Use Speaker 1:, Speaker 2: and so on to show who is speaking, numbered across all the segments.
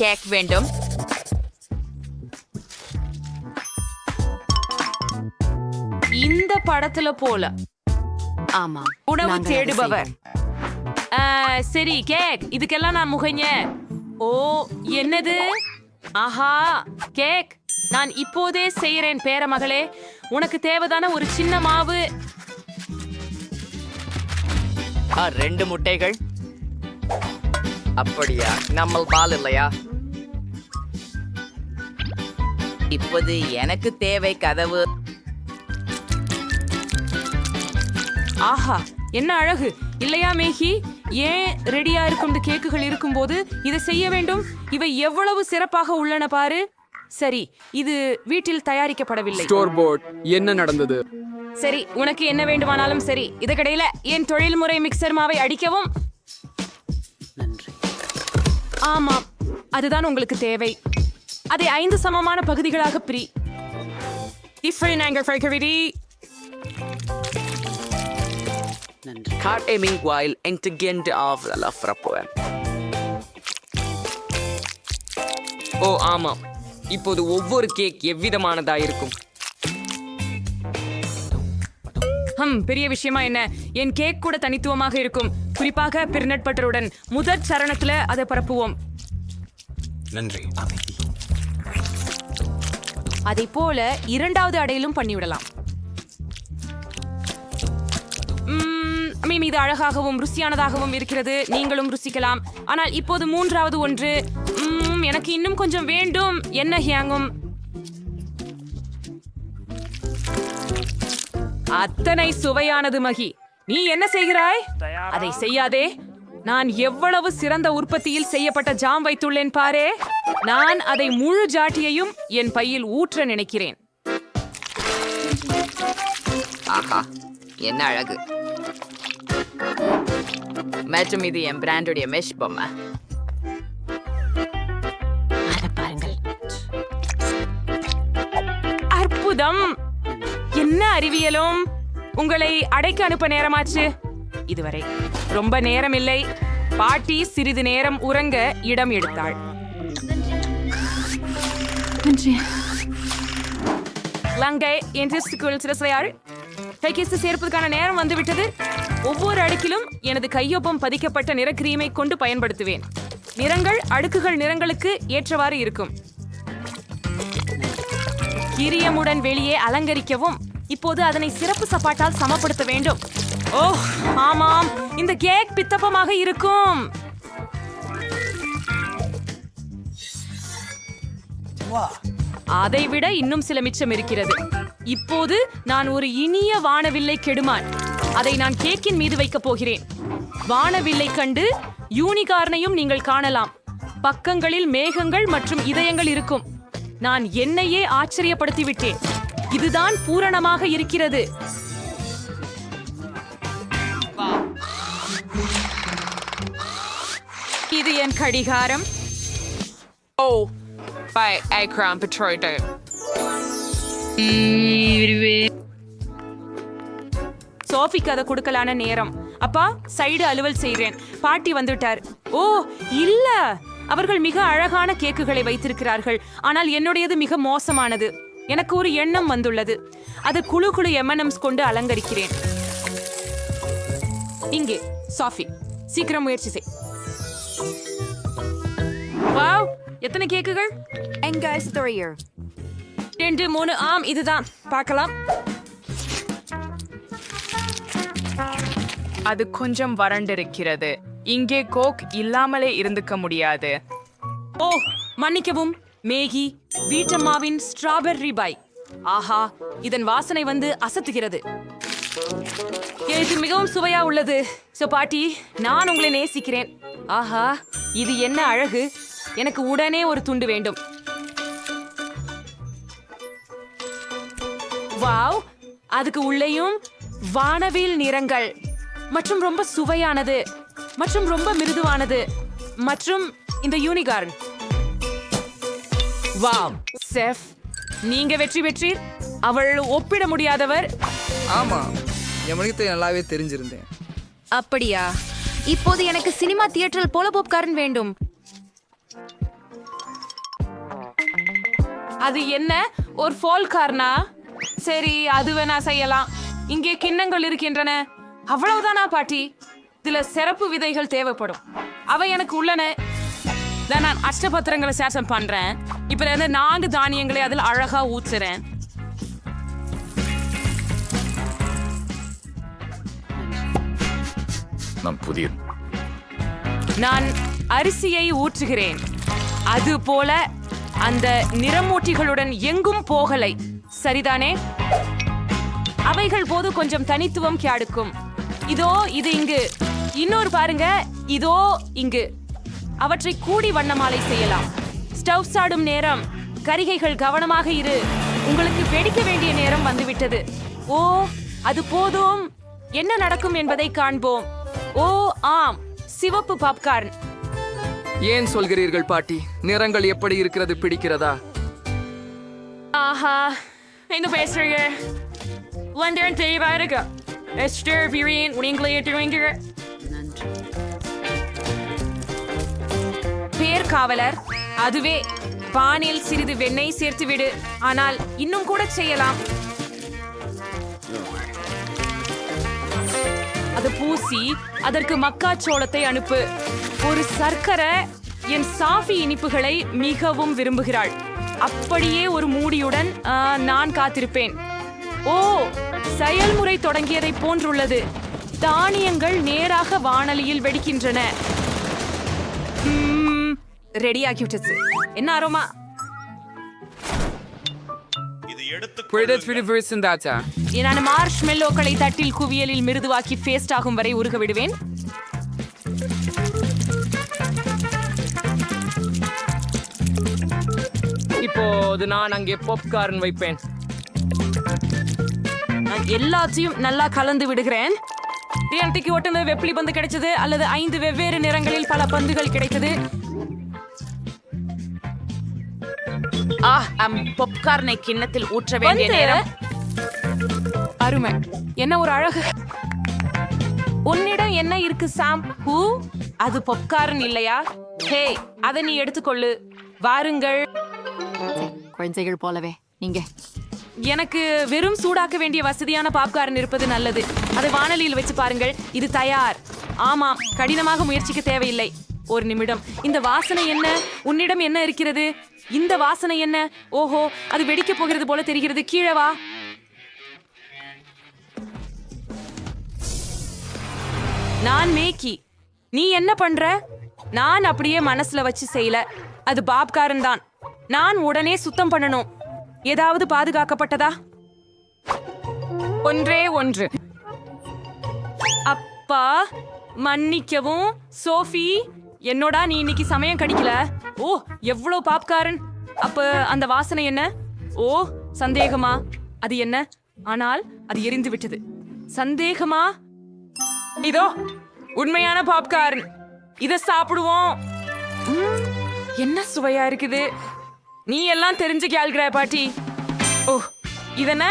Speaker 1: Cake வேண்டும். இந்த படத்துல போல.
Speaker 2: ஆமா,
Speaker 1: உணவு
Speaker 2: நாங்கள் அதை
Speaker 1: தேடுபவர். சரி கேக், இதுக்கெல்லாம் நான் முகைஞ்ச. ஓ, என்னது? ஆஹா, கேக் நான் இப்போதே செய்யறேன் பேரமகளே. உனக்கு தேவைதான ஒரு சின்ன மாவு.
Speaker 3: 2 முட்டைகள். அப்படியா? நம்ம பால் இல்லையா? இப்போது எனக்கு தேவை கதவு.
Speaker 1: ஆஹா, என்ன அழகு இல்லையா மேகி? ஏன் ரெடியா இருக்கும் கேக்குகள் இருக்கும்போது இதை செய்ய வேண்டும்? இவை எவ்வளவு சிறப்பாக உள்ளன பாரு. சரி, இது வீட்டில் தயாரிக்கப்படவில்லை.
Speaker 4: Store board. என்ன நடந்தது?
Speaker 1: சரி, உனக்கு என்ன வேண்டுமானாலும் சரி. இதுக்கிடையில என் தொழில்முறை மிக்சர் மாவை அடிக்கவும்.
Speaker 2: நன்றி.
Speaker 1: ஆமாம், அதுதான் உங்களுக்கு தேவை. அதை 5 சமமான பகுதிகளாக பிரி.
Speaker 2: நன்றி.
Speaker 3: Cart a meanwhile intelligent of the love rapport.
Speaker 5: ஓ ஆமாம், இப்போது ஒவ்வொரு கேக் எவ்விதமானதா இருக்கும்?
Speaker 1: பெரிய விஷயமா என்ன? என் கேக் கூட தனித்துவமாக இருக்கும். குறிப்பாக பிர்னட் பட்டருடன் முதற் சரணத்துல அதை பரப்புவோம்.
Speaker 4: நன்றி.
Speaker 1: அதை போல 2வது அடையிலும் பண்ணிவிடலாம். இது அழகாகவும் ருசியானதாகவும் இருக்கிறது. நீங்களும் ருசிக்கலாம். ஆனால் இப்போது 3வது ஒன்று. எனக்கு இன்னும் கொஞ்சம் வேண்டும். என்ன ஹியாங்கும்? அத்தனை சுவையானது மகி. நீ என்ன செய்கிறாய்? அதை செய்யாதே. நான் எவ்வளவு சிறந்த உற்பத்தியில் செய்யப்பட்ட ஜாம் வைத்துள்ளேன் பாரே. நான் அதை முழு ஜாட்டியையும் என் பையில் ஊற்ற நினைக்கிறேன்.
Speaker 3: ஆஹா, என்ன அழகு. மற்றும் இது என் பிராண்டுடைய மெஷ் பொம்மை.
Speaker 2: அதை பாருங்கள்.
Speaker 1: அற்புதம். என்ன அறிவியலும். உங்களை அடைக்க அனுப்ப நேரமாச்சு. இதுவரை ரொம்ப நேரம் இல்லை. பாட்டி சிறிது நேரம் உறங்க இடம் எடுத்தாள்.
Speaker 2: நன்றி.
Speaker 1: லங்கை என்று சிறசையாள் கைகேசு சேர்ப்பதற்கான நேரம் வந்துவிட்டது. ஒவ்வொரு அடுக்கிலும் எனது கையொப்பம் பதிக்கப்பட்ட நிற கிரீமை கொண்டு பயன்படுத்துவேன். நிறங்கள் அடுக்குகள் நிறங்களுக்கு ஏற்றவாறு இருக்கும். கிரியமுடன் வெளியே அலங்கரிக்கவும். இப்போது அதனை சிறப்பு சப்பாட்டால் சமப்படுத்த வேண்டும். ஓ ஆமாம், இந்த கேக் பித்தப்பமாக இருக்கும். அதைவிட இன்னும் சில மிச்சம் இருக்கிறது. இப்போது நான் ஒரு இனிய வானவில்லை கெடுமான். அதை நான் கேக்கின் மீது வைக்கப் போகிறேன். வானவில்லை கண்டு யூனிகார்னையும் நீங்கள் காணலாம். பக்கங்களில் மேகங்கள் மற்றும் இதயங்கள் இருக்கும். நான் என்னையே ஆச்சரியப்படுத்தி விட்டேன். இதுதான் பூரணமாக இருக்கிறது. இது என் கடிகாரம்.
Speaker 5: ஓ பை ஐக்ராம் பெட்ரோய்டு.
Speaker 1: சோஃபிக்கு அதை கொடுக்கலான நேரம். அப்பா, சைடு அலுவல் செய்கிறேன். பாட்டி வந்துட்டார். ஓ இல்ல, அவர்கள் மிக அழகான கேக்குகளை வைத்திருக்கிறார்கள். ஆனால் என்னுடையது மிக மோசமானது. எனக்கு ஒரு எண்ணம் வந்துள்ளது. அது குழு குழு M&Ms கொண்டு அலங்கரிக்கிறேன். இங்கே சாஃபி, சீக்கிரம் முயற்சி செய். வாவ், எத்தனை கேக்குகள்? 2 3. ஆம், இதுதான். பார்க்கலாம்.
Speaker 5: அது கொஞ்சம் வறண்டிருக்கிறது. இங்கே கோக் இல்லாமலே இருந்துக்க முடியாது.
Speaker 1: ஓ மன்னிக்கவும் மேகி, வீட்டம்மாவின் ஸ்ட்ராபெர்ரி பை. ஆஹா, இதன் வாசனை வந்து அசத்துகிறது. எனக்கு மிகவும் சுவையா உள்ளது. சோ பாட்டி, நான் உங்களை நேசிக்கிறேன். ஆஹா, இது என்ன அழகு. எனக்கு உடனே ஒரு துண்டு வேண்டும். வாவ், அதுக்கு உள்ளேயும் வானவில் நிறங்கள் மற்றும் ரொம்ப சுவையானது மற்றும் ரொம்ப மிருதுவானது மற்றும் இந்த யூனிகார்ன். வாவ் செஃப், நீங்க வெற்றி பெற்றீர். அவள் ஒப்பிட முடியாதவர்.
Speaker 6: ஆமா, என் மொழித்தை நல்லாவே தெரிஞ்சிருந்தேன்.
Speaker 2: அப்படியா? இப்போது எனக்கு சினிமா தியேட்டரில் போல பாப்கார்ன் வேண்டும்.
Speaker 1: அது என்ன ஒரு ஃபோல்கார்னா? சரி, அது வேணா செய்யலாம். இங்கே கிண்ணங்கள் இருக்கின்றன. அவ்வளவுதானா பாட்டி? இதுல சிறப்பு விதைகள் தேவைப்படும். அவை எனக்கு உள்ளன. இதான் நான் அஷ்டபத்திரங்களை சேஷம் பண்றேன். இப்ப இருந்து 4 தானியங்களை அதில் அழகா ஊத்துறேன். நான் அரிசியை ஊற்றுகிறேன். அது போல அந்த நிறமூட்டிகளுடன் எங்கும் போகலை, சரிதானே? அவைகள் போது கொஞ்சம் தனித்துவம் கியாடுக்கும். இதோ இது இங்கு, இன்னொரு பாருங்க, இதோ இங்கு. அவற்றை கூடி வண்ணமாலை செய்யலாம். ஸ்டவ் சாடும் நேரம். கரிகைகள் கவனமாக இரு, உங்களுக்கு வெடிக்க வேண்டிய நேரம் வந்துவிட்டது. ஓ, அது போதும். என்ன நடக்கும் என்பதை காண்போம். ஓ ஆம், சிவப்பு பாப்கார்ன்.
Speaker 6: ஏன் சொல்கிறீர்கள் பாட்டி? நிறங்கள் எப்படி இருக்கிறது, பிடிக்கிறதா?
Speaker 1: ஆஹா, என்ன பேசுறீங்க? லண்டன் தெளிவா இருக்கு. எஸ்டர் வீரியன் உங்களே எடுத்துவீங்க.
Speaker 2: நன்றி.
Speaker 1: பேர் காவலர். அதுவே பானில் சிறிது வெண்ணெய் சேர்த்து விடு. ஆனால் இன்னும் கூட செய்யலாம். அது பூசி அதற்கு மக்காச்சோளத்தை அனுப்பு. ஒரு சர்க்கரை என் சாஃபி இனிப்புகளை மிகவும் விரும்புகிறாள். அப்படியே ஒரு மூடியுடன் நான் காத்திருப்பேன். ஓ, செயல்முறை தொடங்கியதை போன்றுள்ளது. தானியங்கள் நேராக வாணலியில் வெடிக்கின்றன. ரெடியாகிவிட்டது. என்ன அரோமா? நான் மார்ஷ் மெல்லோக்களை தட்டில் குவியலில் மிருதுவாக்கி பேஸ்ட் ஆகும் வரை உருக விடுவேன்.
Speaker 5: இப்போது நான் அங்கே பாப்கார்ன் வைப்பேன்.
Speaker 1: நான் எல்லாத்தையும் நல்லா கலந்து விடுகிறேன். டிஎன்டிக்கு ஒட்டுன வெப்பிலி பந்து கிடைச்சது, அல்லது 5 வெவ்வேறு நிறங்களில் பல பந்துகள் கிடைத்தது.
Speaker 3: பாப்கார்னை கிண்ணத்தில் ஊற்ற வேண்டிய நேரம்.
Speaker 1: அருமை, என்ன ஒரு அழகு. உன்னிடம் என்ன இருக்கு சாம்? ஹூ, அது பாப்கார்ன் இல்லையா? ஹே, அதை நீ எடுத்துக்கொள்ளு. வாருங்கள்.
Speaker 2: குழந்தைகள் போலவே நீங்க.
Speaker 1: எனக்கு வெறும் சூடாக்க வேண்டிய வசதியான பாப்கார்ன் இருப்பது நல்லது. அதை வாணலியில் வச்சு பாருங்கள். இது தயார். ஆமாம், கடினமாக முயற்சிக்க தேவையில்லை. ஒரு நிமிடம். இந்த வாசனை என்ன? உன்னிடம் என்ன இருக்கிறது? இந்த வாசனை என்ன? ஓஹோ, அது வெடிக்க போகிறது போல தெரிகிறது. கீழே வா. நான் மேக்கி. நீ என்ன பண்ற? நான் அப்படியே மனசுல வச்சு செய்யல. அது பாப்காரன் தான். நான் உடனே சுத்தம் பண்ணணும். ஏதாவது பாதுகாக்கப்பட்டதா? ஒன்றே ஒன்று. அப்பா, மன்னிக்கவும் சோஃபி. என்னோட நீ இன்னைக்கு சமயம் கடிக்கல. ஓ, எவ்வளவு பாப்காரன். அப்ப அந்த வாசனை என்ன? ஓ, சந்தேகமா? அது என்ன? ஆனால் அது எரிந்து விட்டது. சந்தேகமா? இதோ உண்மையான பாப்கார்ன். இத சாப்பிடுவோம். என்ன சுவையா இருக்குது. நீ எல்லாம் தெரிஞ்சு கேள்கிற பாட்டி. ஓ, இதென்ன?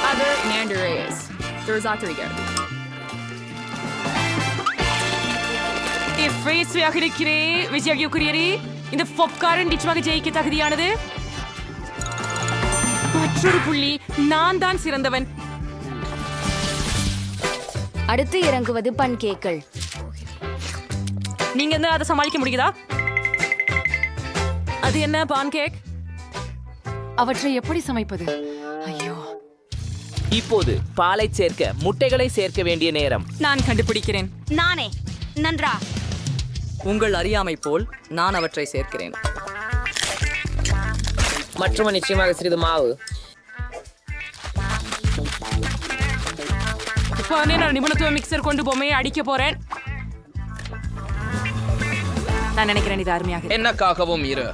Speaker 5: அது Mandarins. Rodrigo.
Speaker 1: இந்த பாப்கார்ன் நிச்சயமாக ஜெயிக்க தகுதியானது. மற்றொரு புள்ளி. நான் தான் சிறந்தவன்.
Speaker 7: அடுத்து இறங்குவது பன்கேக்கள்.
Speaker 1: நீங்க என்ன அதை சமாளிக்க முடியுதா? அது என்ன பான்கேக்?
Speaker 2: அவற்றை எப்படி சமைப்பது? ஐயோ,
Speaker 8: இப்போது பாலை சேர்க்க முட்டைகளை சேர்க்க வேண்டிய நேரம்.
Speaker 1: நான் கண்டுபிடிக்கிறேன்.
Speaker 7: நானே. நன்றா.
Speaker 6: உங்கள் அறியாமை போல் நான் அவற்றை சேர்க்கிறேன்.
Speaker 8: மற்றும் நிச்சயமாக சிறிது மாவு.
Speaker 1: இப்போ நான் நிபுணத்துவ மிக்சர் கொண்டு பொம்மையை அடிக்க போறேன். நான் நினைக்கிறேன் இது அருமையாக.
Speaker 4: என்னக்காகவும் இரு.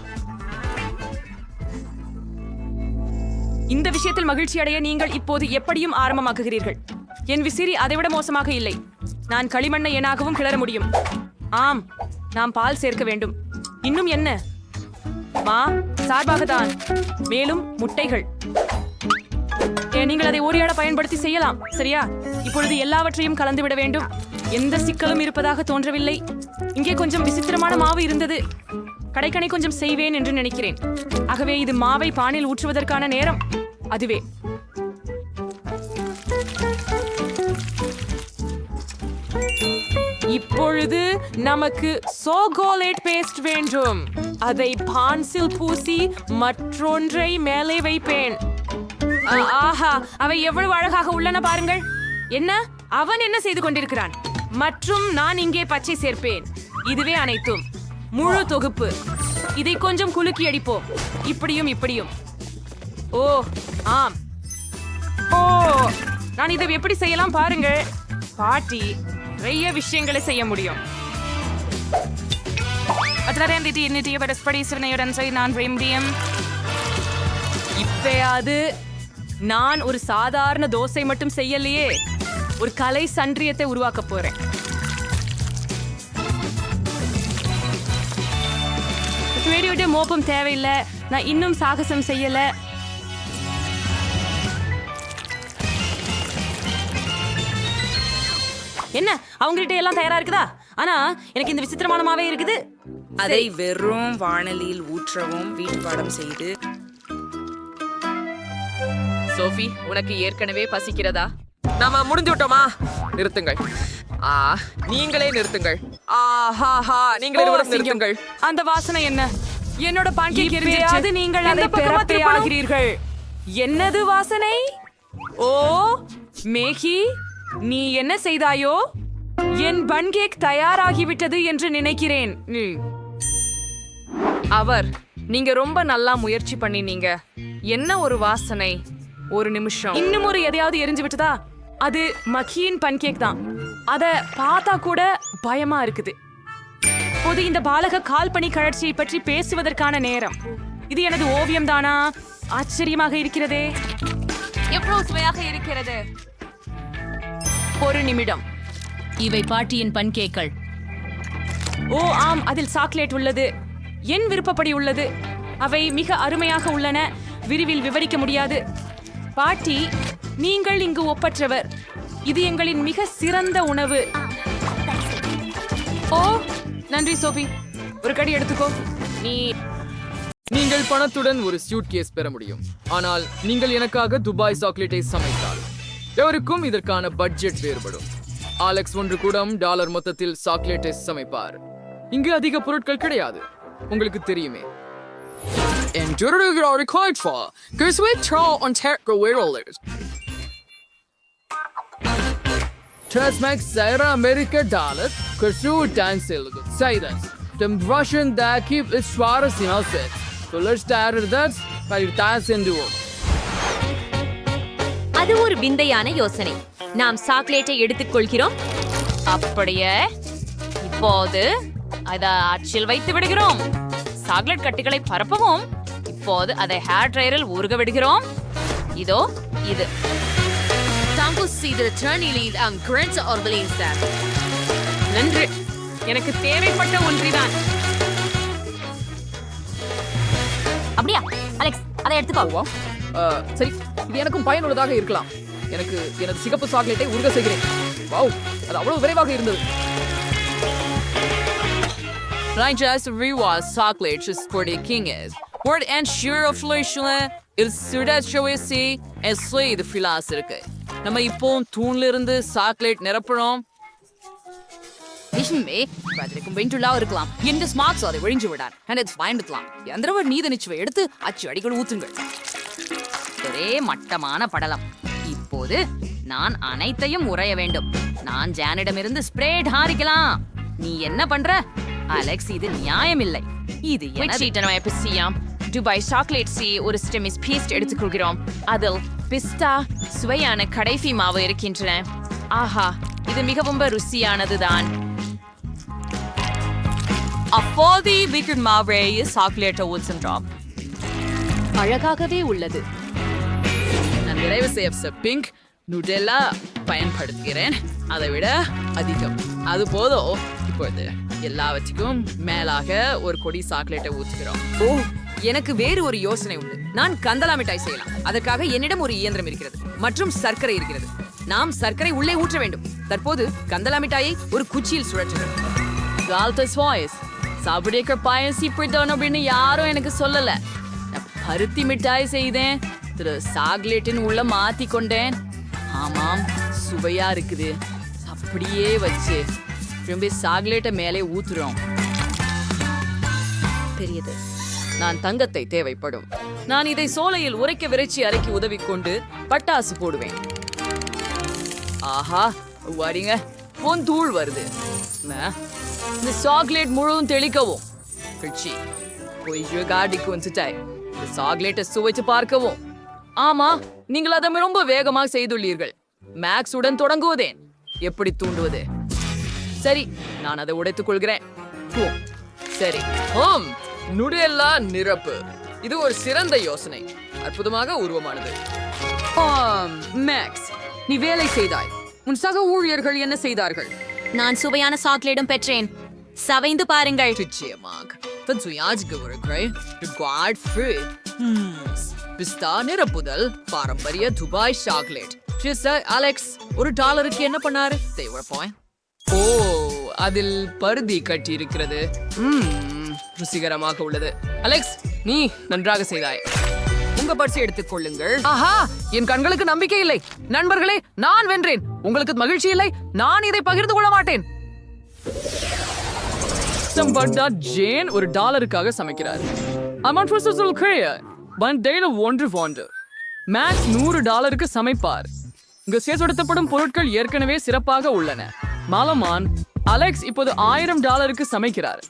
Speaker 1: இந்த விஷயத்தில் மகிழ்ச்சி அடைய நீங்கள் இப்போது எப்படியும் ஆரம்பமாக்குகிறீர்கள். என் விசிறி அதைவிட மோசமாக இல்லை. நான் களிமண்ணை எனாகவும் கிளற முடியும். ஆம், நாம் பால் சேர்க்க வேண்டும். இன்னும் என்ன? மா சார்பாக தான். மேலும் முட்டைகள். நீங்கள் அதை ஓரியாட பயன்படுத்தி செய்யலாம், சரியா? இப்பொழுது எல்லாவற்றையும் கலந்து விட வேண்டும். எந்த சிக்கலும் இருப்பதாக தோன்றவில்லை. இங்கே கொஞ்சம் விசித்திரமான மாவு இருந்தது. கடைக்கணை கொஞ்சம் செய்வேன் என்று நினைக்கிறேன். ஆகவே இது மாவை பானில் ஊற்றுவதற்கான நேரம். அதுவே இப்பொழுது நமக்கு சோகோலேட் பேஸ்ட் வேண்டும். அதை பான்சில் பூசி மற்றொன்றை மேலே வைப்பேன். ஆஹா, அவை எவ்வளவு அழகாக உள்ளன பாருங்கள். என்ன, அவன் என்ன செய்து கொண்டிருக்கிறான்? மற்றும் நான் இங்கே பச்சை சேர்ப்பேன். இதுவே அனைத்தும், முழு தொகுப்பு. இதை கொஞ்சம் குலுக்கி அடிப்போம். இப்படியும் இப்படியும். ஓ ஆம், ஓ நான் இதை எப்படி செய்யலாம் பாருங்கள். பாட்டி நிறைய விஷயங்களை செய்ய முடியும். இப்பயாவது நான் ஒரு சாதாரண தோசை மட்டும் செய்யலையே, ஒரு கலை சன்றியத்தை உருவாக்க போறேன். வீடியோட மோப்பம் தேவையில்லை. நான் இன்னும் சாகசம் செய்யல. என்ன, அவங்ககிட்ட எல்லாம் தயாரா இருக்குதா? ஆனா எனக்கு இந்த விசித்திரமான மாவே இருக்குது.
Speaker 3: அதை வெறும் வாணலியில் ஊற்றவும் வீட்டு பாடம் செய்து.
Speaker 5: சோஃபி, உனக்கு ஏற்கனவே பசிக்கிறதா?
Speaker 6: நாம முடிஞ்சு விட்டோமா? நிறுத்துங்கள். நீங்களே நிறுத்துங்கள். ஆஹாஹா, நீங்களே நிறுத்துங்கள்.
Speaker 1: அந்த வாசனை என்ன? என்னோட பான்கேக் எரிஞ்சிருச்சு. நீங்கள் அதை பெறப்பையாகிறீர்கள். என்னது வாசனை? ஓ மேகி, நீ என்ன செய்தாயோ? என் பன்கேக் தயாராகிவிட்டது என்று நினைக்கிறேன்.
Speaker 5: நீங்க ரொம்ப நல்லா முயற்சி பண்ணினீங்க. என்ன ஒரு வாசனை! ஒரு நிமிஷம்,
Speaker 1: இன்னும் ஒரு எதையாவது எரிஞ்சு விட்டதா? அது மக்கியின் பன்கேக் தான். அத பார்த்தா கூட பயமா இருக்குது. பொது இந்த பாலக கால்பனி கழற்சியை பற்றி பேசுவதற்கான நேரம். இது எனது ஓவியம் தானா? ஆச்சரியமாக இருக்கிறதே.
Speaker 2: எவ்வளவு சுவையாக இருக்கிறது.
Speaker 1: ஒரு நிமிடம்.
Speaker 7: இவை பாட்டியின் பன்கேக்கள்.
Speaker 1: ஓ ஆம், அதில் சாக்லேட் உள்ளது. என் விருப்பப்படி உள்ளது. அவை மிக அருமையாக உள்ளன. விரிவில் விவரிக்க முடியாது. பாட்டி, நீங்கள் இங்கு ஒப்பற்றவர். இது எங்களின் மிக சிறந்த உணவு. ஓ நன்றி சோபி, ஒரு கடி எடுத்துக்கோ.
Speaker 6: நீங்கள் பணத்துடன் ஒரு சூட்கேஸ் பெற முடியும். ஆனால் நீங்கள் எனக்காக துபாய் சாக்லேட்டை சமைத்தால் எவருக்கும் இதற்கான பட்ஜெட் வேறுபடும். ஆலெக்ஸ் $1 மொத்தத்தில் சாக்லேட்டை சமைப்பார். இங்கு அதிக பொருட்கள் கிடையாது, உங்களுக்கு தெரியுமே.
Speaker 7: அது ஒரு விந்தையான யோசனை. நாம் சாக்லேட்டை எடுத்துக்கொள்கிறோம். அப்படியே இப்போது அதை அச்சில் வைத்து விடுகிறோம். சாக்லேட் கட்டிகளை பரப்பவும். இப்போது அதை ஹேர் ட்ரையரில் ஊறுக விடுகிறோம். இதோ இது.
Speaker 1: நன்றி, எனக்கு தேவைப்பட்ட ஒன்றிதான்.
Speaker 7: அப்படியா அலெக்ஸ், அதை எடுத்துக்கோ.
Speaker 6: சரி, இது எனக்கும் பயனுள்ளதாக இருக்கலாம். எனக்கு எனது சிகப்பு சாக்லேட்டை உருக செய்கிறேன். வாவ், அது அவ்வளவு விரைவாக இருந்தது.
Speaker 9: Rangers rewards chocolate is for the king is. Word and sure of Leishla is Sudat Shawisi and Slay the philosopher. நம்ம இப்போ தூண்ல இருந்து சாக்லேட் நிரப்புறோம்.
Speaker 3: நிஷ்மே பதிலுக்கும் வெண்டுலா இருக்கலாம். இந்த ஸ்மார்ட்ஸ் அதை ஒழிஞ்சு விடார். and பயன்படுத்தலாம். எந்திரவர் நீத நிச்சுவை எடுத்து அச்சு அடிகள் ஊத்துங்கள். ஒரே மட்டமான படலம். இப்போது நான் அனைத்தையும் உறைய வேண்டும். நான் ஜானிடமிருந்து ஸ்ப்ரேட் ஹாரிக்கலாம். நீ என்ன பண்ற அலெக்ஸ்? இது நியாயமில்லை. இது
Speaker 5: துபாய் சாக்லேட்ஸை ஒரு ஸ்டெமிஸ் பீஸ்ட் எடுத்துக்கொள்கிறோம். அதில் பிஸ்தா சுவையான கடைசி மாவு இருக்கின்றன. ஆஹா, இது மிகவும் ருசியானதுதான்.
Speaker 9: அப்போது வீக்கெண்ட் மாவே சாக்லேட்டை ஊற்றுன்றோம்.
Speaker 1: அழகாகவே உள்ளது.
Speaker 9: நான் நிறைவு செய்ய பிங்க் நுடெல்லா பயன்படுத்துகிறேன். அதை விட அதிகம் அது போதும். இப்போது எல்லாவற்றுக்கும் மேலாக ஒரு கொடி சாக்லேட்டை ஊற்றுகிறோம்.
Speaker 3: ஓ, எனக்கு வேறு ஒரு யோசனை உண்டு. நான் கந்தலா மிட்டாய் செய்யலாம். அதற்காக என்னிடம் ஒரு இயந்திரம் இருக்கிறது மற்றும் சர்க்கரை இருக்கிறது. நாம் சர்க்கரை உள்ளே ஊற்ற வேண்டும். தற்போது கந்தலா மிட்டாயை ஒரு குச்சியில் சுழற்றுகிறோம்.
Speaker 9: Galtas voice.
Speaker 5: சாப்பிடிய பாயசி பிடித்தவன் அப்படின்னு யாரும் எனக்கு சொல்லல. நான் பருத்தி மிட்டாய் செய்தேன், சாக்லேட்டின் உள்ள மாத்தி கொண்டேன். ஆமாம், சுவையா இருக்குது. அப்படியே வச்சு திரும்பி சாக்லேட்டை மேலே ஊத்துறோம். பெரியது. நான் தங்கத்தை தேவைப்படும். நான் இதை சோலையில் உரைக்க விரைச்சி அரைக்கி உதவி கொண்டு பட்டாசு போடுவேன். ஆஹா, வரீங்க, பொன் தூள் வருது. இந்த சாக்லேட் முழுவதும் தெளிக்கவும். காடிக்கு வந்துட்டாய். இந்த சாக்லேட்டை சுவைச்சு பார்க்கவும். ஆமா, நீங்கள் அதை ரொம்ப வேகமாக செய்துள்ளீர்கள். மேக்ஸ் உடன் தொடங்குவதேன். எப்படி தூண்டுவது? சரி, நான் அதை உடைத்துக் கொள்கிறேன். சரி.
Speaker 6: நுடெல்லா நிரப்பு. இது ஒரு சிறந்த யோசனை. அற்புதமாக உருவமானது.
Speaker 5: மேக்ஸ், நீ வேலை செய்தாய். உன் சக ஊழியர்கள் என்ன செய்தார்கள்?
Speaker 7: நான் சுவையான சாக்லேட்டும் பெற்றேன். சவைந்து பாருங்கள்.
Speaker 6: நிச்சயமாக. பிஸ்தா நிரப்புதல், பாரம்பரிய துபாய் சாக்லேட். அலெக்ஸ், $1 என்ன பண்ணாரு? ஓ, அதில் பருதி கட்டி இருக்கிறது. ருசிகரமாக உள்ளது. அலெக்ஸ், நீ நன்றாக செய்தாய். உங்க பரிசு எடுத்துக் கொள்ளுங்கள். ஆஹா, என் கண்களுக்கு நம்பிக்கை இல்லை. நண்பர்களே, நான் வென்றேன். உங்களுக்கு மகிழ்ச்சி இல்லை? நான் இதை பகிர்ந்து கொள்ள மாட்டேன். ஜேன் $1 சமைக்கிறார். மேக்ஸ் $100 சமைப்பார். இங்கு சேர்த்துப்படுத்தப்படும் பொருட்கள் ஏற்கனவே சிறப்பாக உள்ளன. மாலமான் அலெக்ஸ் இப்போது $1000 சமைக்கிறார்.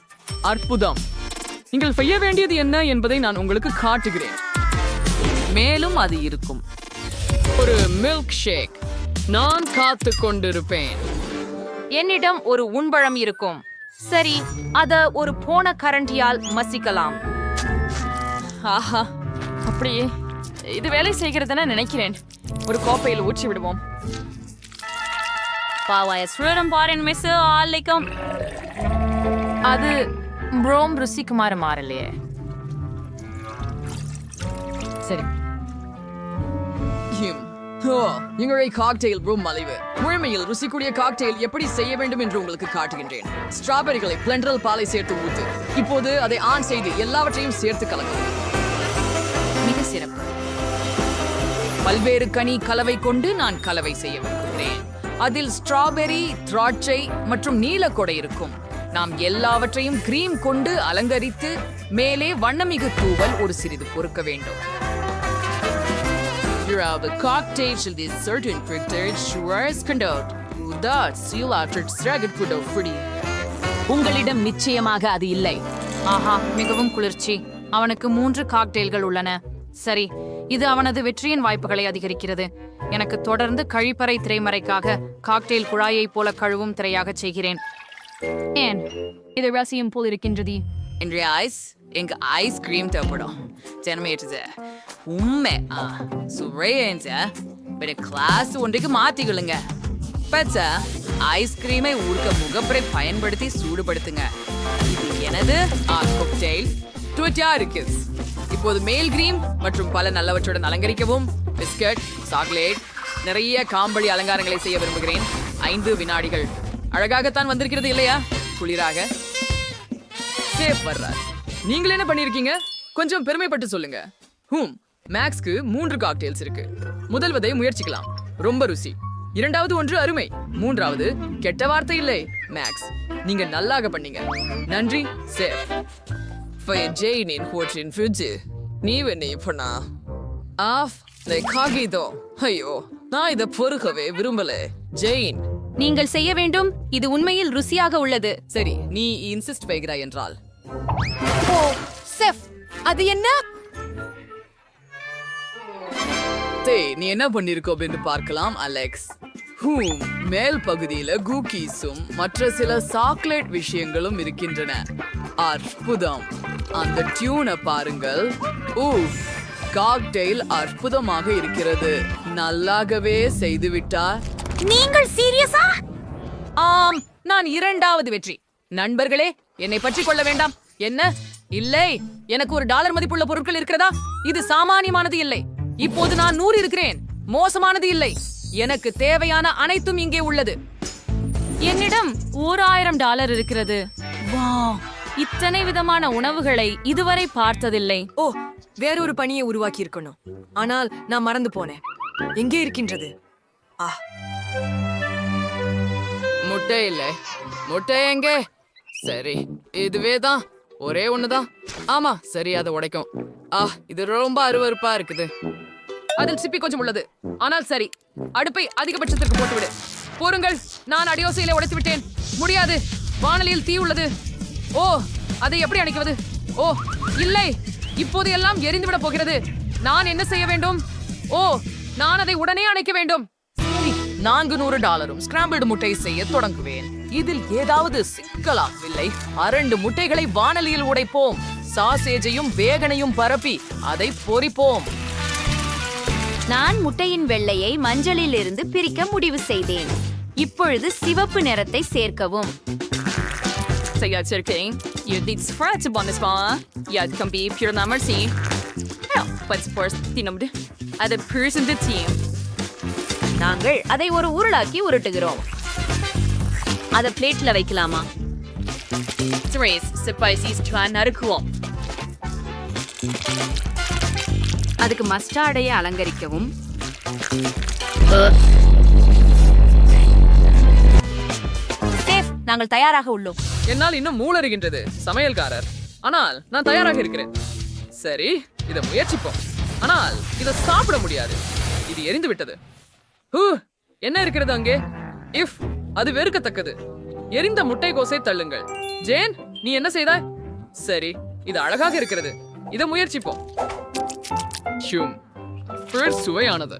Speaker 6: அற்புதம். நீங்கள் செய்ய வேண்டியது என்ன என்பதை நான் உங்களுக்கு காட்டுகிறேன். மேலும் அது இருக்கும். ஒரு மில்க் ஷேக். நான் காத்து கொண்டிருப்பேன்.
Speaker 1: என்னிடம் ஒரு உண்பழம் இருக்கும். சரி, அத ஒரு போன கரண்டியால் மசிக்கலாம். ஆஹா, அப்படியே இது வேலை செய்கிறதுன்னு நினைக்கிறேன். ஒரு கோப்பையில் ஊற்றி விடுவோம். அது ப்ரோம் ருசிக்குமாறு மாறலையே. சரி,
Speaker 6: எங்களுடைய காக்டெயில் ப்ரூம் மலிவு. முழுமையில் ருசிக்கூடிய காக்டெயில் எப்படி செய்ய வேண்டும் என்று உங்களுக்கு காட்டுகின்றேன். ஸ்ட்ராபெரிகளை பிளெண்டரில் பாலை சேர்த்து ஊத்து. இப்போது அதை ஆன் செய்து எல்லாவற்றையும் சேர்த்து கலக்கவும்.
Speaker 3: மிக சிறப்பு. பல்வேறு கனி கலவை கொண்டு நான் கலவை செய்ய விரும்புகிறேன். அதில் ஸ்ட்ராபெரி, திராட்சை மற்றும் நீலக்கொடை இருக்கும். நாம் எல்லாவற்றையும் கிரீம் கொண்டு அலங்கரித்து மேலே வண்ணமிகு தூவல் ஒரு சிறிது பொறுக்க வேண்டும். The cocktail should be certain prepared sugars conduct. That seal after stragged put of fruity.
Speaker 1: உங்களிடம் நிச்சயமாக அது இல்லை. ஆஹா, மிகவும் குளிர்ச்சி. அவனுக்கு 3 காக்டெயில்கள் உள்ளன. சரி, இது அவனது வெற்றியின் வாய்ப்புகளை அதிகரிக்கிறது. எனக்கு தொடர்ந்து கழிப்பறை திரைமறைக்காக காக்டெயில் குழாயைப் போல கழுவும் திரையாக செய்கிறேன். ஏன் இது ரசியம் போல் இருக்கின்றது?
Speaker 3: இன்றைய எங்க ஐஸ்கிரீம் தேவைப்படும். ஜனமேற்றது உண்மை சுவைய கிளாஸ் ஒன்றைக்கு மாத்திக்கொள்ளுங்க. பச்ச ஐஸ்கிரீமை ஊர்க்க முகப்பரை பயன்படுத்தி சூடுபடுத்துங்க. இது எனது காக்டெயில் ட்விட்டாரிக்கிஸ். இப்போது மேல் கிரீம் மற்றும் பல நல்லவற்றுடன் அலங்கரிக்கவும். பிஸ்கட், சாக்லேட், நிறைய காம்பளி அலங்காரங்களை செய்ய விரும்புகிறேன். 5 வினாடிகள். அழகாகத்தான் வந்திருக்கிறது இல்லையா? குளிராக. சேஃப் வர்றார். நீங்கள் என்ன பண்ணிருக்கீங்க? கொஞ்சம் பெருமைப்பட்டு சொல்லுங்க. மேக்ஸ்க்கு 3 காக்டெயில்ஸ் இருக்கு. முதல்வதை முயற்சிக்கலாம். ரொம்ப ருசி. இரண்டாவது ஒன்று அருமை. மூன்றாவது கெட்ட வார்த்தை இல்லை. மேக்ஸ், நீங்க நல்லாக பண்ணீங்க. நன்றி சேஃப். ஜெயினின் ஹோட்டலின் ஃப்ரிட்ஜ். நீ என்ன பண்ணா ஆஃப் காகிதோ? ஐயோ, நான் இதை பொறுக்கவே விரும்பல. ஜெயின்,
Speaker 1: நீங்கள் செய்ய வேண்டும். இது உண்மையில் ருசியாக உள்ளது.
Speaker 3: சரி, நீ இன்சிஸ்ட் வைக்கிறாய் என்றால்.
Speaker 1: ஓ, செஃப், அது என்ன?
Speaker 3: நீ என்ன பண்ணிருக்கோ என்று பார்க்கலாம் அலெக்ஸ். மேல் பகுதியில குக்கீஸும் மற்ற சில சாக்லேட் விஷயங்களும் இருக்கின்றன. அற்புதம். அந்த டியூனை பாருங்கள். காக்டெயில் அற்புதமாக இருக்கிறது. நல்லாகவே செய்துவிட்டா.
Speaker 1: நீங்கள் சீரியஸா?
Speaker 3: ஆம், நான் 2வது வெற்றி. நண்பர்களே, என்னை பற்றி கொள்ள வேண்டாம். என்ன? இல்லை, எனக்கு $1 மதிப்புள்ள பொருட்கள் இருக்கிறதா? இது சாமானியமானது இல்லை. இப்போது நான் 100 இருக்கிறேன். மோசமானது இல்லை. எனக்கு தேவையான அனைத்தும் இங்கே உள்ளது.
Speaker 1: என்னிடம் $1000 இருக்கிறது. வாவ், இத்தனை விதமான உணவுகளை இதுவரை பார்த்ததில்லை.
Speaker 5: ஓ, வேறொரு பணியை உருவாக்கி இருக்கணும். ஆனால் நான் மறந்து போனேன். எங்கே இருக்கின்றது?
Speaker 6: முட்டை இல்லை. முட்டை எங்கே? சரி, இதுவே தான். ஒரே ஒண்ணுதான். ஆமா, சரி, அதை உடைக்கும். இது ரொம்ப அருவருப்பா இருக்குது. அதில் சிப்பி கொஞ்சம் உள்ளது. ஆனால் சரி, அடுப்பை அதிகபட்சத்திற்கு போட்டுவிடு. போருங்கள், நான் அடியோசையில உடைத்து விட்டேன். முடியாது, வானலியில் தீ உள்ளது. ஓ, அதை எப்படி அணைக்குவது? ஓ இல்லை, இப்போது எல்லாம் எரிந்துவிட போகிறது. நான் என்ன செய்ய வேண்டும்? ஓ, நான் அதை உடனே அணைக்க வேண்டும். $400 ஸ்கிராம்பிள்டு முட்டை செய்ய தொடங்குவேன். இதில் ஏதாவது சிக்கலாகவில்லை. 2 முட்டைகளை வானலியில் உடைப்போம். சாசேஜையும் வேகனையும் பரப்பி அதை பொரிப்போம்.
Speaker 7: நான் முட்டையின் வெள்ளையை மஞ்சளில் இருந்து பிரிக்க முடிவு செய்தேன். இப்பொழுது சிவப்பு நிறத்தை சேர்க்கவும். நாங்கள் அதை ஒரு உருளாக்கி உருட்டுகிறோம். அதை பிளேட்ல வைக்கலாமா? நறுக்குவோம். அதுக்கு மஸ்டார்டையை அலங்கரிக்கவும். நாங்கள் தயாராக உள்ளோம்.
Speaker 6: என்னால் இன்னும் மூளறுகின்றது, சமையல்காரர். ஆனால் நான் தயாராக இருக்கிறேன். சரி, இதை முயற்சிப்போம். ஆனால் இதை சாப்பிட முடியாது. இது எரிந்து விட்டது. என்ன இருக்கிறது அங்கே? அது வெறுக்கத்தக்கது. எரிந்த முட்டைகோசை தள்ளுங்கள். ஜேன், நீ என்ன செய்தாய்? சரி, இது அழகாக இருக்கிறது. இதை முயற்சிப்போம். சுவையானது.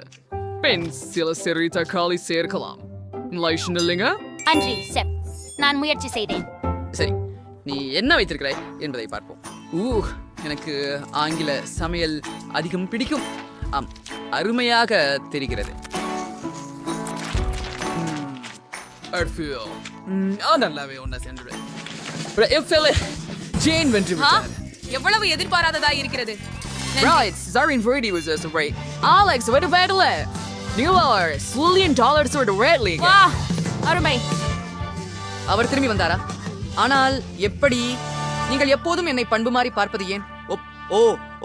Speaker 6: பெண் சில சிறு தக்காளி சேர்க்கலாம். இல்லைங்க?
Speaker 7: அன்றி செப், நான் முயற்சி செய்தேன்.
Speaker 6: சரி, நீ என்ன வைத்திருக்கிறாய் என்பதை பார்ப்போம். எனக்கு ஆங்கில சமையல் அதிகம் பிடிக்கும். அருமையாக தெரிகிறது. நல்லாவே ஒன்ன சென்று ஜேன் வென்று விட்டார்.
Speaker 3: எவ்வளவு எதிர்பாராததா இருக்கிறது.
Speaker 6: Right, Zarin Brady was just right. Alex, what about it? $1 ஒரு Red League.
Speaker 1: வா, அருமை.
Speaker 6: அவர் திரும்பி வந்தாரா? ஆனால் எப்படி? நீங்கள் எப்போதும் என்னை பண்பு மாறி பார்ப்பது ஏன்?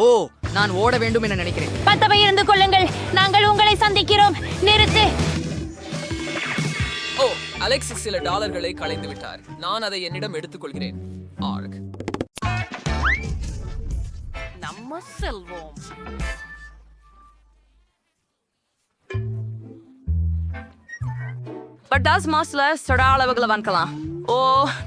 Speaker 6: ஓ, நான் ஓட வேண்டும் என நினைக்கிறேன்.
Speaker 7: பத்தவை இருந்து கொள்ளுங்கள், நாங்கள் உங்களை சந்திக்கிறோம். நிறுத்து.
Speaker 6: அலெக்ஸ் சில டாலர்களை களைந்து விட்டார். நான் அதை என்னிடம் எடுத்துக்கொள்கிறேன்.
Speaker 1: நம்ம செல்வோம். பட்டாஸ் மாஸ்ல சொடா அளவுகளை வாங்கலாம். ஓ,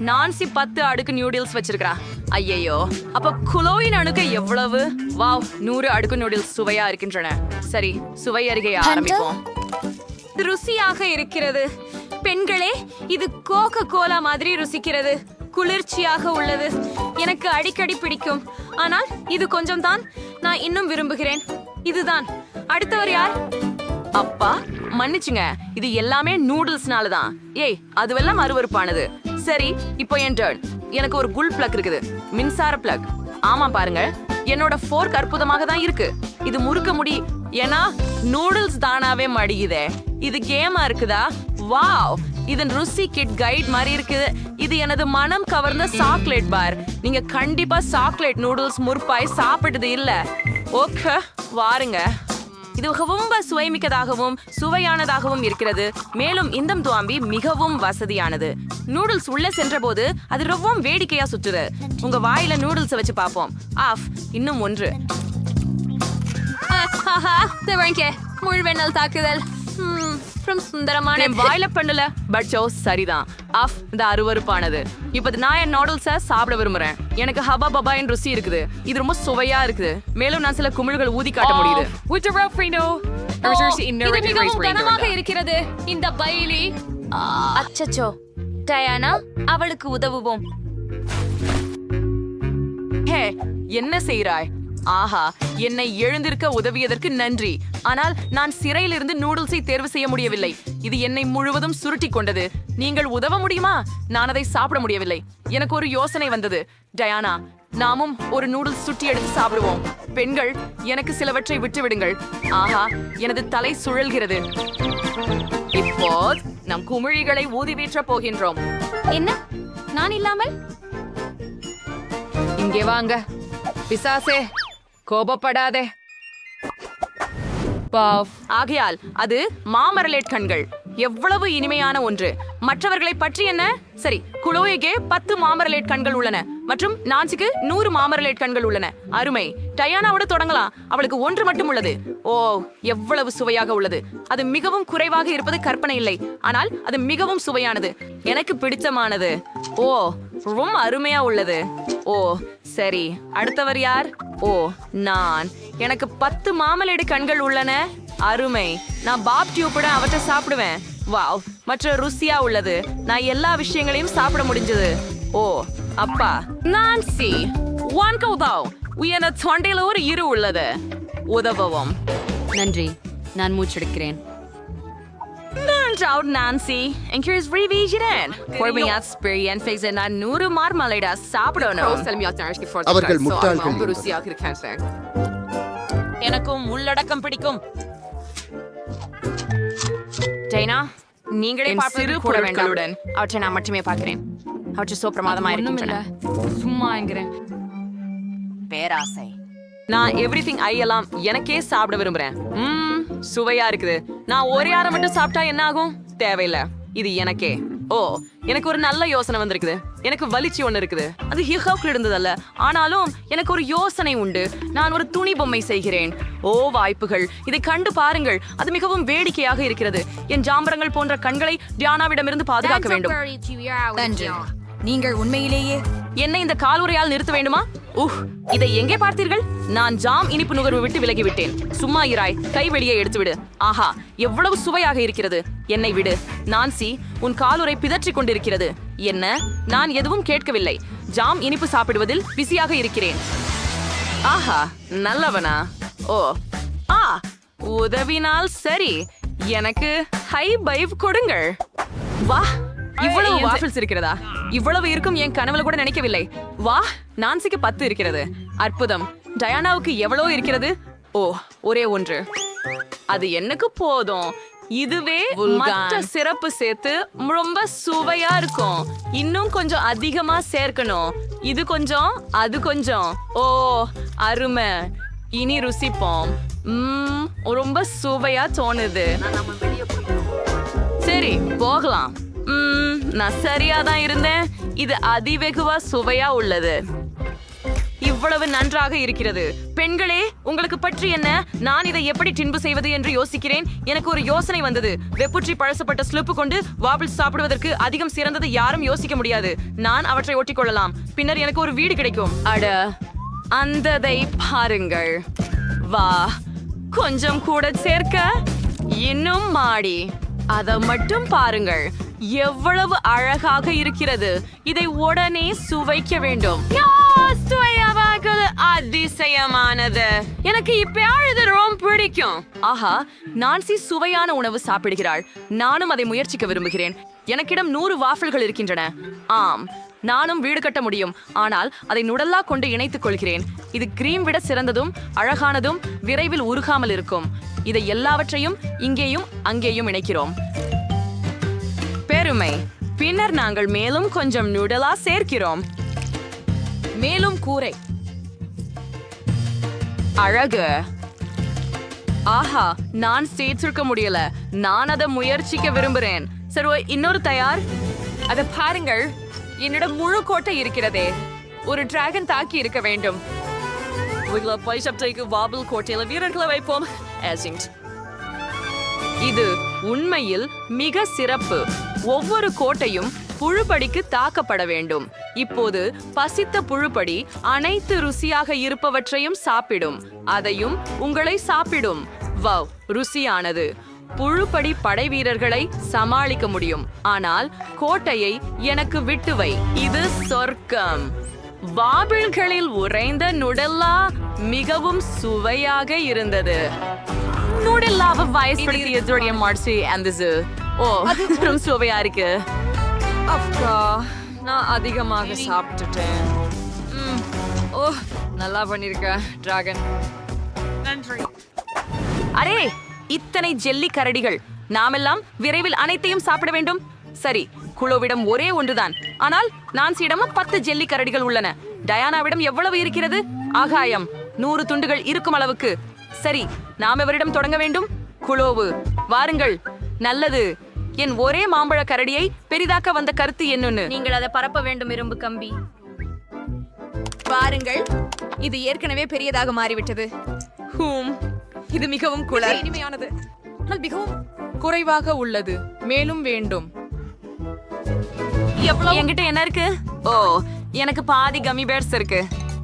Speaker 1: நான்சி 10 அடுக்கு நியூடில்ஸ் வச்சிருக்கா. ஐயையோ, அப்ப குலோயின் அணுக்கு எவ்வளவு? வாவ், 100 அடுக்கு நியூடில்ஸ் சுவையா இருக்கின்றன. சரி, சுவை அருகே ஆரம்பிப்போம். ருசியாக இருக்கிறது. பெண்களே, இது கோகோ கோலா மாதிரி ருசிக்கிறது. குளிர்ச்சியாக உள்ளது. எனக்கு அடிக்கடி பிடிக்கும். ஆனால் இது கொஞ்சம் தான் நான் இன்னும் விரும்புகிறேன். இதுதான். அடுத்தவர் யார்? அப்பா, மன்னிச்சுங்க, இது எல்லாமே நூடுல்ஸ்னால தான். ஏய், அதுவெல்லாம் அருவருப்பானது. சரி, இப்போ என் டர்ன். எனக்கு ஒரு குல் பிளக் இருக்குது, மின்சார பிளக். ஆமா, பாருங்க, என்னோட ஃபோர்க் அற்புதமாக தான் இருக்கு. இது முறுக்க முடி, ஏன்னா நூடுல்ஸ் தானாவே மடியுதே. இது கேமா இருக்குதா? வாவ், இதன் ருசி கிட் கைட் மாதிரி இருக்குது. இது எனது மனம் கவர்ந்த சாக்லேட் பார். நீங்க கண்டிப்பா சாக்லேட் நூடுல்ஸ் முற்பாய் சாப்பிட்டது இல்ல. ஓகே, வாருங்க. இது ரொம்ப சுவைமிக்கதாகவும் சுவையானதாகவும் இருக்கிறது. மேலும் இந்த துவாம்பி மிகவும் வசதியானது. நூடுல்ஸ் உள்ள சென்ற போது அது ரொம்ப வேடிக்கையா சுற்றுது. உங்க வாயில நூடுல்ஸ் வச்சு பார்ப்போம். இன்னும் ஒன்று. முழுவெண்ணல் தாக்குதல். சுந்தரமான வாயில பண்ணல, பட் சரிதான். இந்த அருவருப்பானது. இப்ப நான் என் நூடுல்ஸ சாப்பிட விரும்புறேன். எனக்கு ஹபா பபாயின் ருசி இருக்குது. இது ரொம்ப சுவையா இருக்குது. மேலும் நான் சில குமிழ்கள் ஊதி காட்ட முடியுது.
Speaker 2: இது மிகவும் கனமாக இருக்கிறது. இந்த பைலி.
Speaker 7: அச்சச்சோ, டயானா, அவளுக்கு உதவுவோம்.
Speaker 1: ஹே, என்ன செய்றாய்? ஆஹா, என்னை எழுந்திருக்க உதவியதற்கு நன்றி. ஆனால் நான் சிறையிலிருந்து நூடுல்ஸை தேர்வு செய்ய முடியவில்லை. இது என்னை முழுவதும் சுருட்டி கொண்டது. நீங்கள் உதவ முடியுமா? நான் அதை சாப்பிட முடியவில்லை. எனக்கு ஒரு யோசனை வந்தது. டயானா, நாமும் ஒரு நூடுல்ஸ் சுட்டி எடுத்து சாப்பிடுவோம். பெண்கள், எனக்கு சிலவற்றை விட்டு விடுங்கள். ஆஹா, எனது தலை சுழல்கிறது. இப்போ நம் குமிழிகளை ஊதி வீற்ற போகின்றோம்.
Speaker 7: என்ன, நான் இல்லாமல்?
Speaker 3: இங்கே வாங்க பிசாசே, கோபப்படாதே.
Speaker 1: ஆகையால் அது மாமரலேட் கண்கள் எவ்வளவு இனிமையான ஒன்று. மற்றவர்களை பற்றி என்ன? சரி, குளோய்க்கு 10 மாமரலேட் கண்கள் உள்ளன மற்றும் நான்சிக்கு 100 மாமரலேட் கண்கள் உள்ளன. அருமை. டயானாவோட தொடங்கலாம். அவளுக்கு 1 மட்டும் உள்ளது. ஓ, எவ்வளவு சுவையாக உள்ளது. அது மிகவும் குறைவாக இருப்பது கற்பனை இல்லை, ஆனால் அது மிகவும் சுவையானது, எனக்கு பிடித்தமானது. ஓ, ரொம்ப அருமையா உள்ளது. ஓ சரி, அடுத்தவர் யார்? ஓ, நான். எனக்கு 10 மாமலேடு கண்கள் உள்ளன. அருமை. நான் பாப் டியூப்புட அவற்றை சாப்பிடுவேன். வாவ், மற்ற ருசியா உள்ளது. நான் எல்லா விஷயங்களையும் சாப்பிட முடிஞ்சது. ஓ அப்பா. நான்சி வான்கௌதாவ் உயர்ந்த தொண்டையில ஒரு இரு உள்ளது. உதவவும்.
Speaker 3: நன்றி, நான் மூச்செடுக்கிறேன்.
Speaker 1: நன்றாவது நான்சி. எங்கே ரீவிஜிரன் பொறுமையா ஸ்பிரியன் ஃபேஸ் நான் 100 மார்மலேடா சாப்பிடணும்.
Speaker 10: அவர்கள் முட்டாள்கள்.
Speaker 7: எனக்கும் உள்ளடக்கம் பிடிக்கும்.
Speaker 1: டைனா, நீங்களே
Speaker 5: என்
Speaker 1: பார்ப்பது
Speaker 5: சிறு
Speaker 1: கூட வேண்டாம்.
Speaker 5: பொருட்களுடன்.
Speaker 1: அவற்றை நான் மட்டுமே பார்க்கிறேன். அவற்றை சோ பிரமாதமா இருக்கின்றன.
Speaker 5: சும்மா என்கிறேன்.
Speaker 1: பேராசை. நான் எவ்ரிதிங் ஐ எல்லாம் எனக்கே சாப்பிட விரும்புறேன். சுவையா இருக்குது. நான் ஒரே ஆற மட்டும் சாப்பிட்டா என்ன ஆகும்? தேவையில்லை, இது எனக்கே. ஓ, எனக்கு ஒரு நல்ல யோசனை வந்திருக்குது. எனக்கு வலிச்சு ஒண்ணு இருக்குது. அது ஹிஹோக்ல இருந்ததல்ல, ஆனாலும் எனக்கு ஒரு யோசனை உண்டு. நான் ஒரு துணி பொம்மை செய்கிறேன். ஓ வாய்ப்புகள், இதை கண்டு பாருங்கள். அது மிகவும் வேடிக்கையாக இருக்கிறது. என் ஜாம்பரங்கள் போன்ற கண்களை டியானாவிடமிருந்து பாதுகாக்க வேண்டும்.
Speaker 3: நன்றி. நீங்கள் உண்மையிலேயே
Speaker 1: என்னை இந்த காலுறையால் நிறுத்த வேண்டுமா? இதை எங்கே பார்த்தீர்கள்? நான் ஜாம் இனிப்பு நுகர்வு விட்டு விலகிவிட்டேன். சும்மா இராய், கை வெளியே எடுத்து விடு. ஆஹா, எவ்வளவு சுவையாக இருக்கிறது. என்னை விடு. நான்சி, உன் காலுறை பிதற்றிக் கொண்டிருக்கிறது. என்ன? நான் எதுவும் கேட்கவில்லை. ஜாம் இனிப்பு சாப்பிடுவதில் பிஸியாக இருக்கிறேன். ஆஹா, நல்லவனா? ஓ உதவினால் சரி. எனக்கு ஹை பைவ் கொடுங்கள். வா, இவ்வளவு வாஃபிள்ஸ் இருக்கிறதா? இவ்வளவு இருக்கும் என் கனவுல கூட நினைக்கவில்லை. வா, நான்சிக்கு 10 இருக்கிறது. அற்புதம். டயானாவுக்கு எவ்வளவு இருக்கிறது? ஓ, ஒரே ஒன்று. அது எனக்கு போதும். இதுவே மற்ற சிறப்பு சேர்த்து ரொம்ப சுவையா இருக்கும். இன்னும் கொஞ்சம் அதிகமா சேர்க்கணும். இது கொஞ்சம், அது கொஞ்சம். ஓ அருமை. இனி ருசிப்போம். ரொம்ப சுவையா தோணுது. சரி, போகலாம். நான் சரியாதான் இருந்தேன். இது அதிவெகுவா சுவையா உள்ளது. இவ்வளவு நன்றாக இருக்கிறது. பெண்களே, உங்களுக்கு பற்றி என்ன? நான் இதை எப்படி டின்பு செய்வது என்று யோசிக்கிறேன். எனக்கு ஒரு யோசனை வந்தது. வெப்புற்றி பழசப்பட்ட ஸ்லிப்பு கொண்டு வாபிள் சாப்பிடுவதற்கு அதிகம் சிறந்தது யாரும் யோசிக்க முடியாது. நான் அவற்றை ஒட்டிக்கொள்ளலாம். பின்னர் எனக்கு ஒரு வீடு கிடைக்கும். அட, அந்ததை பாருங்கள். வா, கொஞ்சம் கூட சேர்க்க. இன்னும் மாடி. அதை மட்டும் பாருங்கள். எவ்வளவு அழகாக இருக்கிறது. இதை உடனே சுவைக்க வேண்டும். அதிசயமானது. எனக்கு இப்ப ரொம்ப பிடிக்கும். ஆஹா, நான்சி சுவையான உணவு சாப்பிடுகிறாள். நானும் அதை முயற்சிக்க விரும்புகிறேன். எனக்கிடம் 100 வாஃபிள்கள் இருக்கின்றன. ஆம், நானும் வீடு கட்ட முடியும். ஆனால் அதை நுடல்லா கொண்டு இணைத்துக் கொள்கிறேன். இது கிரீம் விட சிறந்ததும் அழகானதும் விரைவில் உருகாமல் இருக்கும். இதை எல்லாவற்றையும் இங்கேயும் அங்கேயும் இணைக்கிறோம். பெருமை. பின்னர் நாங்கள் மேலும் கொஞ்சம் நுடலா சேர்க்கிறோம்.
Speaker 3: மேலும் கூரை.
Speaker 1: அழகு. ஆஹா, நான் சேர்த்திருக்க முடியல. நான் அதை முயற்சிக்க விரும்புகிறேன். சரி, இன்னொரு தயார். அதை பாருங்கள். என்னிடம் முழு கோட்டை இருக்கிறதே. ஒரு டிராகன் தாக்கி இருக்க வேண்டும். வாபிள் கோட்டையில வீரர்களை வைப்போம். இது உண்மையில் மிக சிறப்பு. ஒவ்வொரு கோட்டையும் புழுப்படிக்கு தாக்கப்பட வேண்டும். இப்போது பசித்த புழுப்படி அனைத்து ருசியாக இருப்பவற்றையும் சாப்பிடும். அதையும் உங்களை சாப்பிடும். வவ், ருசியானது. புழுப்படி படை வீரர்களை சமாளிக்க முடியும். ஆனால் கோட்டையை எனக்கு விட்டுவை. இது சொர்க்கம். வாபிள்களில் உறைந்த நுடல்லா மிகவும் சுவையாக இருந்தது. நுடல்லாவை வயசுபடுத்திய மார்சி அந்தது. ஓ, அது சுவையா இருக்கு. அப்பா, நான் அதிகமாக சாப்பிட்டுட்டேன். ஓ, நல்லா பண்ணிருக்க டிராகன். நன்றி. அரே, இத்தனை ஜெல்லி கரடிகள். நாமெல்லாம் விரைவில் அனைத்தையும் சாப்பிட வேண்டும். சரி, குளோவிடம் ஒரே ஒன்றுதான். ஆனால் நான்சியிடமும் 10 ஜெல்லி கரடிகள் உள்ளன. டயானாவிடம் எவ்வளவு இருக்கிறது? ஆகாயம் 100 துண்டுகள் இருக்கும் அளவுக்கு. சரி, நாம் எவரிடம் தொடங்க வேண்டும்? குளோவு, வாருங்கள். நல்லது. என் ஒரே மாம்பழ கரடியை பெரிதாக்க வந்த கருத்து என்னன்னு?
Speaker 7: நீங்கள் அதை பரப்ப வேண்டும் இரும்பு கம்பி.
Speaker 2: பாருங்கள், இது ஏற்கனவே பெரியதாக மாறிவிட்டது.
Speaker 1: இது மிகவும்
Speaker 2: இனிமையானது, ஆனால் மிகவும்
Speaker 10: குறைவாக உள்ளது. மேலும் வேண்டும்.
Speaker 1: என்கிட்ட என்ன இருக்கு? ஓ, எனக்கு பாதி கம்மி பேர்ஸ் இருக்கு.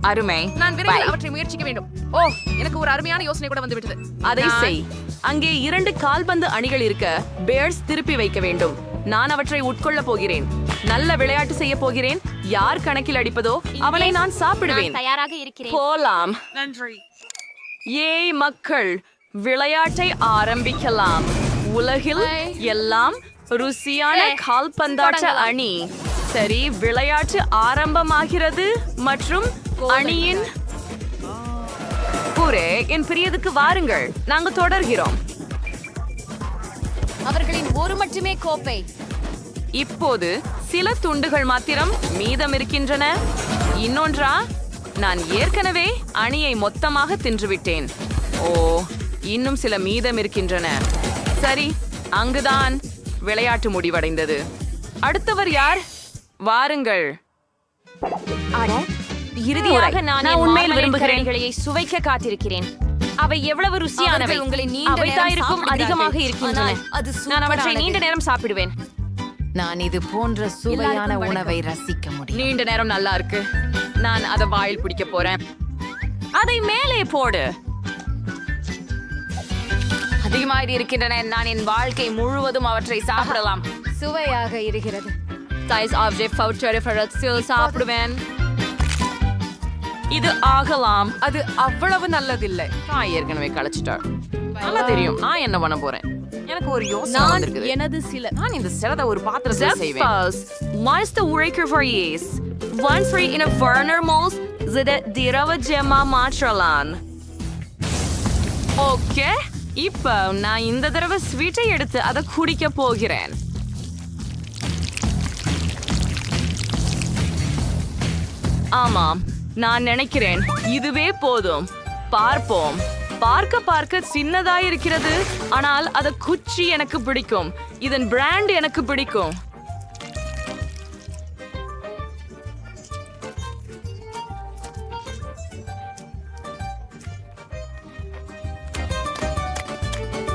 Speaker 1: அருமை.
Speaker 2: நான் விரைவில் அவற்றை முயற்சிக்க வேண்டும். ஓ, எனக்கு ஒரு அருமையான யோசனை கூட வந்துவிட்டது.
Speaker 1: அதை செய். அங்கே 2 கால்பந்து அணிகள் இருக்க பேர்ஸ் திருப்பி வைக்க வேண்டும். நான் அவற்றை உட்கொள்ள போகிறேன். நல்ல விளையாட்டு செய்ய போகிறேன். யார் கணக்கில் அடிப்பதோ அவனை நான் சாப்பிடுவேன்.
Speaker 7: தயாராக இருக்கிறேன்.
Speaker 1: போலாம். ஏய் மக்கள், விளையாட்டை ஆரம்பிக்கலாம். உலகில் எல்லாம் ருசியான கால்பந்தாட்ட அணி. சரி, விளையாட்டு ஆரம்பமாகிறது மற்றும் அணியின் என் பிரியதுக்கு வாருங்கள். நாங்க தொடர்கிறோம்.
Speaker 2: அவர்களின் ஒரு மட்டுமே கோப்பை.
Speaker 1: இப்போது சில துண்டுகள் மாத்திரம் மீதம் இருக்கின்றன. இன்னொன்றா? நான் ஏற்கனவே அணியை மொத்தமாக தின்றுவிட்டேன். ஓ, இன்னும் சில மீதம் இருக்கின்றன. சரி, அங்குதான் விளையாட்டு முடிவடைந்தது. அடுத்தவர் யார்? வாருங்கள்.
Speaker 7: இறுதியாக நான்
Speaker 1: உண்மையில் விரும்புகிறேன்.
Speaker 7: சுவைக்க காத்திருக்கிறேன். அவை எவ்வளவு ருசியானவை. அவை தாயிருக்கும் அதிகமாக இருக்கின்றன. நான் அவற்றை நீண்ட நேரம் சாப்பிடுவேன்.
Speaker 3: நான் இது போன்ற சுவையான உணவை ரசிக்க முடியும்.
Speaker 1: நீண்ட நேரம் நல்லா இருக்கு. நான் அதை வாயில் பிடிக்க போறேன். அதை மேலே போடு.
Speaker 3: அதிகமாக இருக்கின்றன. நான் என் வாழ்க்கை முழுவதும் அவற்றை சாப்பிடலாம்.
Speaker 2: சுவையாக இருக்கிறது.
Speaker 1: சாப்பிடுவேன். இது ஆகலாம்.
Speaker 10: அது அவ்வளவு நல்லதில்லை.
Speaker 1: நான் ஏற்கனவே களைச்சிட்டார். நல்லா தெரியும் நான் என்ன பண்ண போறேன். எனக்கு ஒரு யோசனை வந்திருக்குது.
Speaker 5: எனது சில
Speaker 1: நான் இந்த சிலதை ஒரு பாத்திரத்துல செய்வேன். Meiste Urekervaries. Once free in a Werner Mols, zide dirava gemma matralan. Okay, இப்போ நான் இந்த தடவை ஸ்வீட்டை எடுத்து அதை குடிக்க போகிறேன். ஆமாம், நான் நினைக்கிறேன் இதுவே போதும். பார்ப்போம். பார்க்க சின்னதாய் இருக்கிறது, ஆனால் அத குச்சி எனக்கு பிடிக்கும். இதன் பிராண்ட் எனக்கு பிடிக்கும்.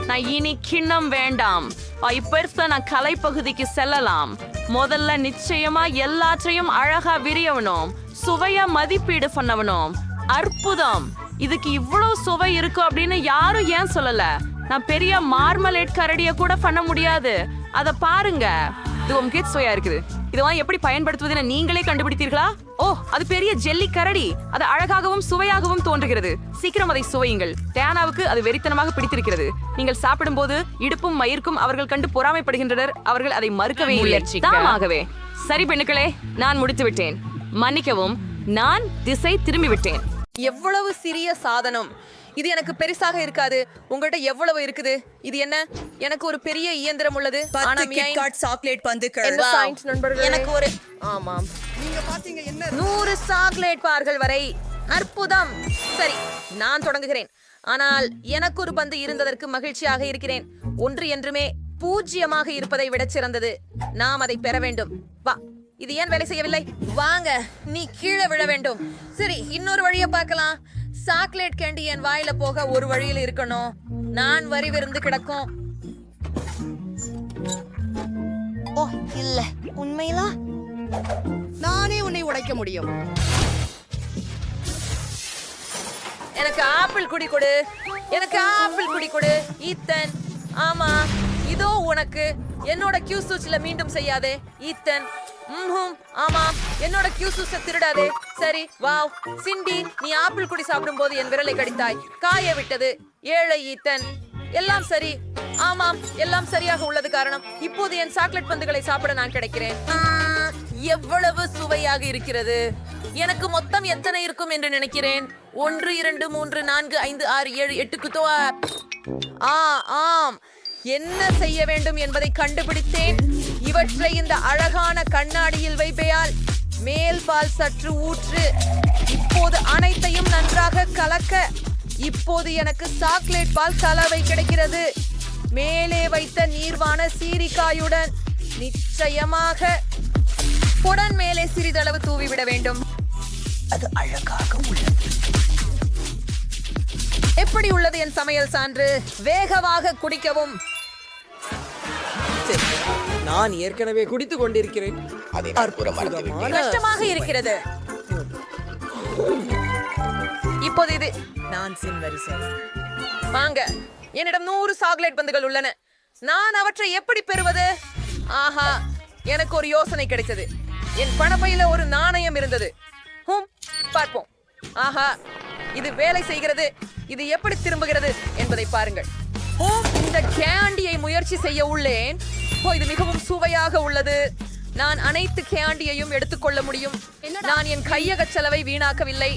Speaker 1: நான் இனி கிண்ணம் வேண்டாம். இப்ப நான் கலை பகுதிக்கு செல்லலாம். முதல்ல நிச்சயமா எல்லாற்றையும் அழகா விரியவனும் சுவையா மதிப்பீடு பண்ணவனும். அற்புதம். இதுக்கு இவ்வளவு சுவை இருக்கும் அப்படின்னு யாரும் ஏன் சொல்லல? நான் பெரிய மார்மலேட் கரடிய கூட பண்ண முடியாது. அத பாருங்க, இது உங்க சுவையா இருக்குது. இதெல்லாம் எப்படி பயன்படுத்துவதுன்னு நீங்களே கண்டுபிடித்தீர்களா? ஓ, அது பெரிய ஜெல்லி கரடி. அது அழகாகவும் சுவையாகவும் தோன்றுகிறது. சீக்கிரம் அதை சுவையுங்கள். டயானாவுக்கு அது வெறித்தனமாக பிடித்திருக்கிறது. நீங்கள் சாப்பிடும் போது இடுப்பும் மயிர்க்கும் அவர்கள் கண்டு பொறாமைப்படுகின்றனர். அவர்கள் அதை மறுக்கவே இல்லை. தாமாகவே. சரி பெண்ணுக்களே, நான் முடித்து விட்டேன். மன்னிக்கவும், நான் திசை திரும்பி விட்டேன்.
Speaker 10: எவ்வளவு சிறிய சாதனம். இது எனக்கு பெருசாக இருக்காது. உங்கள்ட்ட எவ்வளவு இருக்குது? இது என்ன? எனக்கு ஒரு பெரிய இயந்திரம் உள்ளது.
Speaker 11: சாக்லேட் பந்துகள்.
Speaker 10: எனக்கு ஒரு ஆமாம். நீங்க பாத்தீங்க என்ன? 100 சாக்லேட் பார்கள் வரை. அற்புதம். சரி, நான் தொடங்குகிறேன். ஆனால் எனக்கு ஒரு பந்து இருந்ததற்கு மகிழ்ச்சியாக இருக்கிறேன். ஒன்று என்றுமே 0 இருப்பதை விட சிறந்தது. நாம் அதை பெற வேண்டும். வா, இது ஏன் வேலை செய்யவில்லை? வாங்க, நீ கீழே விழ வேண்டும். சரி, இன்னொரு வழியை பார்க்கலாம். சாக்லேட் கேண்டி என் வாயில போக ஒரு வழியில் இருக்கணும். நான் வரி விருந்து கிடக்கும்.
Speaker 11: ஓ இல்ல, உண்மையிலா நானே உன்னை உடைக்க முடியும்.
Speaker 10: எனக்கு ஆப்பிள் குடி கொடு. எனக்கு ஆப்பிள் குடி கொடு. ஈத்தன். ஆமா, இதோ உனக்கு. என்னோட கியூசூஸ்ல மீண்டும் செய்யாதே ஈத்தன். ஆமா, என்னோட கியூசூஸ திருடாதே. சரி, வாவ். சிண்டி, நீ ஆப்பிள் குடி சாப்பிடும் போது என் விரலை கடித்தாய். காய விட்டது. ஏழை ஈத்தன். எல்லாம் சரி. ஆமாம், எல்லாம் சரியாக உள்ளது. காரணம், இப்போது என் சாக்லேட் பந்துகளை சாப்பிட நான் கிடைக்கிறேன். எவ்வளவு சுவையாக இருக்கிறது. எனக்கு மொத்தம் எத்தனை இருக்கும் என்று நினைக்கிறேன்? 1 2 3 4 5 6 7 8 குத்தோவா. ஆம், என்ன செய்ய வேண்டும் என்பதை கண்டுபிடித்தேன். இவற்றை இந்த அழகான கண்ணாடியில் வைப்பேயால் மேல் பால் சற்று ஊற்று. இப்போது அனைத்தையும் நன்றாக கலக்க. இப்போது எனக்கு சாக்லேட் பால் கலவை கிடைக்கிறது. மேலே வைத்த நீர்வான சீரிக்காயுடன் நிச்சயமாக புடன் மேலே சிறிதளவு தூவிவிட வேண்டும்.
Speaker 11: அது அழகாக உள்ளது.
Speaker 10: எப்படி உள்ளது என் சமையல் சான்று? வேகமாக குடிக்கவும்.
Speaker 12: நான் ஏற்கனவே குடித்துக் கொண்டிருக்கிறேன்.
Speaker 10: கஷ்டமாக இருக்கிறது. இப்போது இது
Speaker 11: நான்சின் வரிசை.
Speaker 10: வாங்க, என்னிடம் 100 சாக்லேட் பந்துகள் உள்ளன. நான் அவற்றை எப்படி பெறுவது? ஆஹா, எனக்கு ஒரு யோசனை கிடைத்தது. என் பணப்பையில ஒரு நாணயம் இருந்தது. பார்ப்போம். ஆஹா, இது வேலை செய்கிறது. இது எப்படி திரும்புகிறது என்பதை பாருங்கள். இந்த கேண்டியை முயற்சி செய்ய உள்ளேன். இது மிகவும் சுவையாக உள்ளது. நான் அனைத்து கேண்டியையும் எடுத்துக்கொள்ள முடியும். நான் என் கையக செலவை வீணாக்கவில்லை.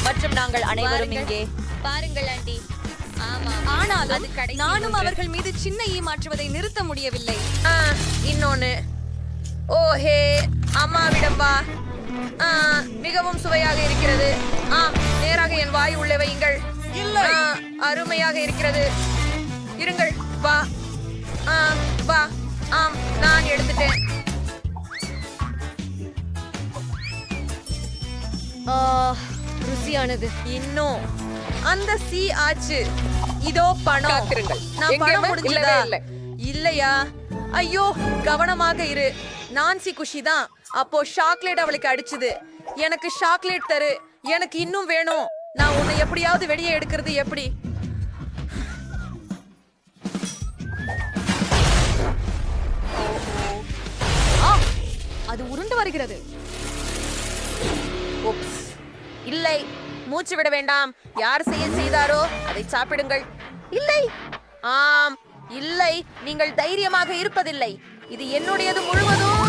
Speaker 7: மற்றும் நாங்கள் அனைவரும் இங்கே
Speaker 13: பாருங்கள் ஆண்டி.
Speaker 7: ஆனாலும் நானும் அவர்கள் மீது சின்ன மாற்றுவதை நிறுத்த முடியவில்லை.
Speaker 10: இன்னொன்னு, ஓஹே, அம்மாவிடம் வா. மிகவும் சுவையாக இருக்கிறது. நேராக என் வாய் உள்ளே வையுங்கள். அருமையாக இருக்கிறது. இருங்கள், வா. வா. நான் எடுத்துட்டேன்.
Speaker 7: ருசியானது.
Speaker 10: இன்னும் அந்த சி ஆச்சு. இதோ பணம். நான் பணம் முடிஞ்சதா? இல்லையா? ஐயோ, கவனமாக இரு. நான்சி குஷி தான். அப்போ சாக்லேட் அவளுக்கு அடிச்சுது. எனக்கு சாக்லேட் தரு. எனக்கு இன்னும் வேணும். நான் உன்னை எப்படியாவது வெளியே எடுக்கிறது எப்படி?
Speaker 7: அது உருண்டு வருகிறது.
Speaker 10: இல்லை, மூச்சு விட வேண்டாம். யார் செய்தாரோ அதை சாப்பிடுங்கள். இல்லை, ஆம், இல்லை, நீங்கள் தைரியமாக இருப்பதில்லை. இது என்னுடையது முழுவதும்.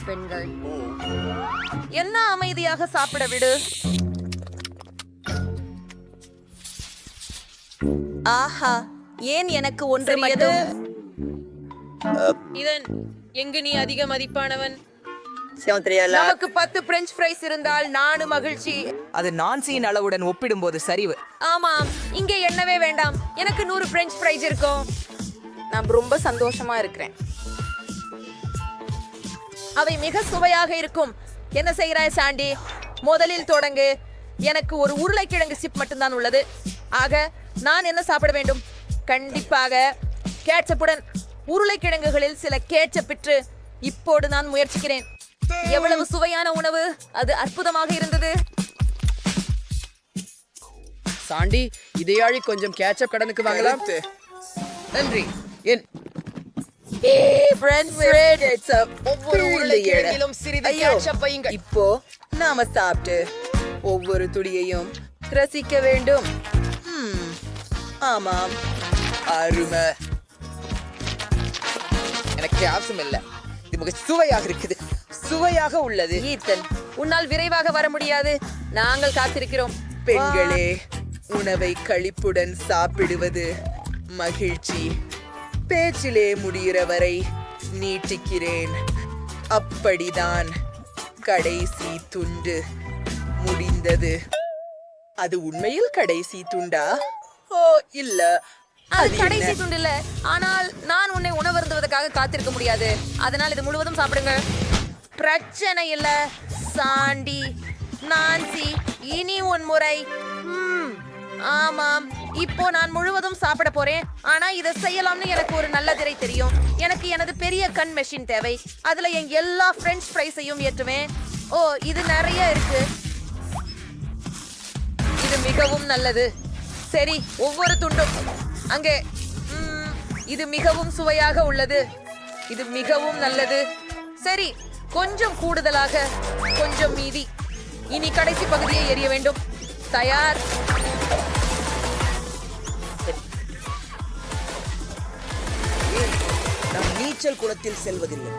Speaker 10: பெண்கள் என்ன அமைதியாக சாப்பிட விடு. ஆஹா, ஏன் எனக்கு ஒன்று மட்டும்? இதன் எங்கு நீ அதிக மதிப்பானவன்? நமக்கு 10 பிரெஞ்ச் ஃப்ரைஸ் இருந்தால் நானும் மகிழ்ச்சி.
Speaker 12: அது நான்சியின் அளவுடன் ஒப்பிடும்போது சரிவு.
Speaker 10: ஆமாம், இங்கே எண்ணவே வேண்டாம். எனக்கு 100 பிரெஞ்ச் ஃப்ரைஸ் இருக்கும். நான் ரொம்ப சந்தோஷமா இருக்கிறேன். அவை மிக சுவையாக இருக்கும். என்ன செய்கிறாய் சாண்டி? முதலில் தொடங்கு. எனக்கு ஒரு உருளைக்கிழங்கு சிப் மட்டும்தான் உள்ளது. ஆக நான் என்ன சாப்பிட வேண்டும்? கண்டிப்பாக கேட்சப்புடன். உருளைக்கிழங்குகளில் சில கேட்சப்பிற்று. இப்போது நான் முயற்சிக்கிறேன். எவ்வளவு சுவையான உணவு! அது அற்புதமாக இருந்தது.
Speaker 12: சாண்டி, இதையாழி கொஞ்சம் கேட்சப் கடனுக்கு வாங்கலாம். நன்றி.
Speaker 11: ஒவ்வொரு உருளைக்கிழங்கிலும் சிறிது கேட்சப் வையுங்கள்.
Speaker 12: இப்போ நாம சாப்பிட்டு ஒவ்வொரு துடியையும் ரசிக்க வேண்டும். ஆமாம், அருமை. எனக்கு அவசியம் இல்ல. இது மிக சுவையாக இருக்குது. சுவையாக உள்ளது.
Speaker 10: ஈத்தன், உன்னால் விரைவாக வர முடியாது. நாங்கள் காத்திருக்கிறோம்.
Speaker 12: பெண்களே, உணவை களிப்புடன் சாப்பிடுவது மகிழ்ச்சி. பேச்சிலே முடிகிற வரை நீட்டிக்கிறேன். அப்படிதான் கடைசி துண்டு முடிந்தது. அது உண்மையில் கடைசி துண்டா? ஓ இல்ல,
Speaker 10: அது கடைசி துண்டு இல்ல. ஆனால் நான் உன்னை உணவருந்துவதற்காக காத்திருக்க முடியாது. அதனால் இது முழுவதும் சாப்பிடுங்க. பிரச்சனை இல்ல சாண்டி. நான்சி, இனி உன் முறை. ஆமாம், இப்போ நான் முழுவதும் சாப்பிட போறேன். ஆனா இதை செய்யலாம்னு எனக்கு ஒரு நல்ல திரை தெரியும். எனக்கு எனது பெரிய கண் மெஷின் தேவை. அதுல என் எல்லா பிரெஞ்ச் ஃப்ரைஸையும் ஏற்றுவேன். ஓ, இது நிறைய இருக்கு. இது மிகவும் நல்லது. சரி, ஒவ்வொரு துண்டும் அங்கே. இது மிகவும் சுவையாக உள்ளது. இது மிகவும் நல்லது. சரி, கொஞ்சம் கூடுதலாக, கொஞ்சம் மீதி. இனி கடைசி பகுதியை எறிய வேண்டும். தயார்?
Speaker 12: நாம் நீச்சல் குளத்தில் செல்வதில்லை.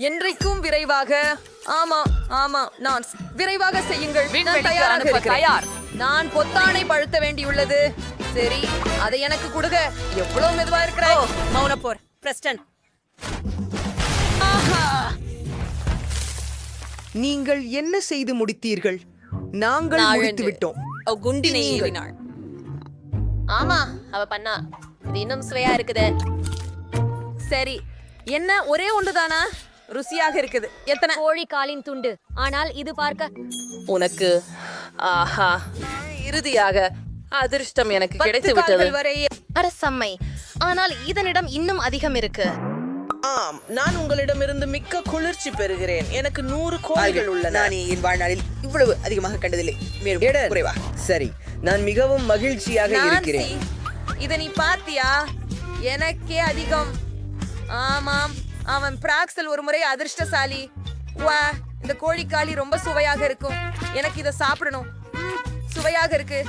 Speaker 10: என்றைக்கும் விரைவாக. ஆமா ஆமா, நான் விரைவாக செய்யுங்கள். நான்
Speaker 3: விண்வெளிக்கு
Speaker 10: தயாராக
Speaker 3: அனுப்ப
Speaker 10: இருக்கிறேன்.
Speaker 3: தயார்.
Speaker 10: நான் பொத்தானை பழுத்த வேண்டியுள்ளது. சரி, அதை எனக்கு கொடுங்க. எவ்வளவு மெதுவா இருக்கிறாய்.
Speaker 11: மௌன போர் பிரஸ்டன்.
Speaker 12: நீங்கள் என்ன செய்து முடித்தீர்கள்? நாங்கள் முடித்து விட்டோம்.
Speaker 11: குண்டினை ஏறினாள்.
Speaker 10: ஆமா, அவ பண்ணா. இது இன்னும் சுவையா இருக்குது. சரி, என்ன ஒரே ஒன்றுதானா? ருசியாக இருக்குது. எத்தனை
Speaker 7: கோழி காலின் துண்டு, ஆனால் இது பார்க்க
Speaker 10: உனக்கு? ஆஹா, இறுதியாக அதிர்ஷ்டம் எனக்கு கிடைத்து விட்டது.
Speaker 7: அரசம்மை, ஆனால் இதனிடம் இன்னும் அதிகம் இருக்கு.
Speaker 11: ஆம், நான் உங்களிடமிருந்து மிக்க குளிர்ச்சி பெறுகிறேன். எனக்கு 100 கோழிகள் உள்ளன.
Speaker 12: நான் என் வாழ்நாளில் இவ்வளவு அதிகமாக கண்டதில்லை. மேலும் குறைவா? சரி, நான் மிகவும் மகிழ்ச்சியாக இருக்கிறேன்.
Speaker 10: இத நீ பாத்தியா? எனக்கே அதிகம். ஆமாம், அவன் பிராக்சல் ஒரு முறை அதிர்ஷ்டசாலி. வா, இந்த கோழிக்காலி ரொம்ப சுவையாக இருக்கும். எனக்கு இத சாப்பிடணும். சுவையாக இருக்கு.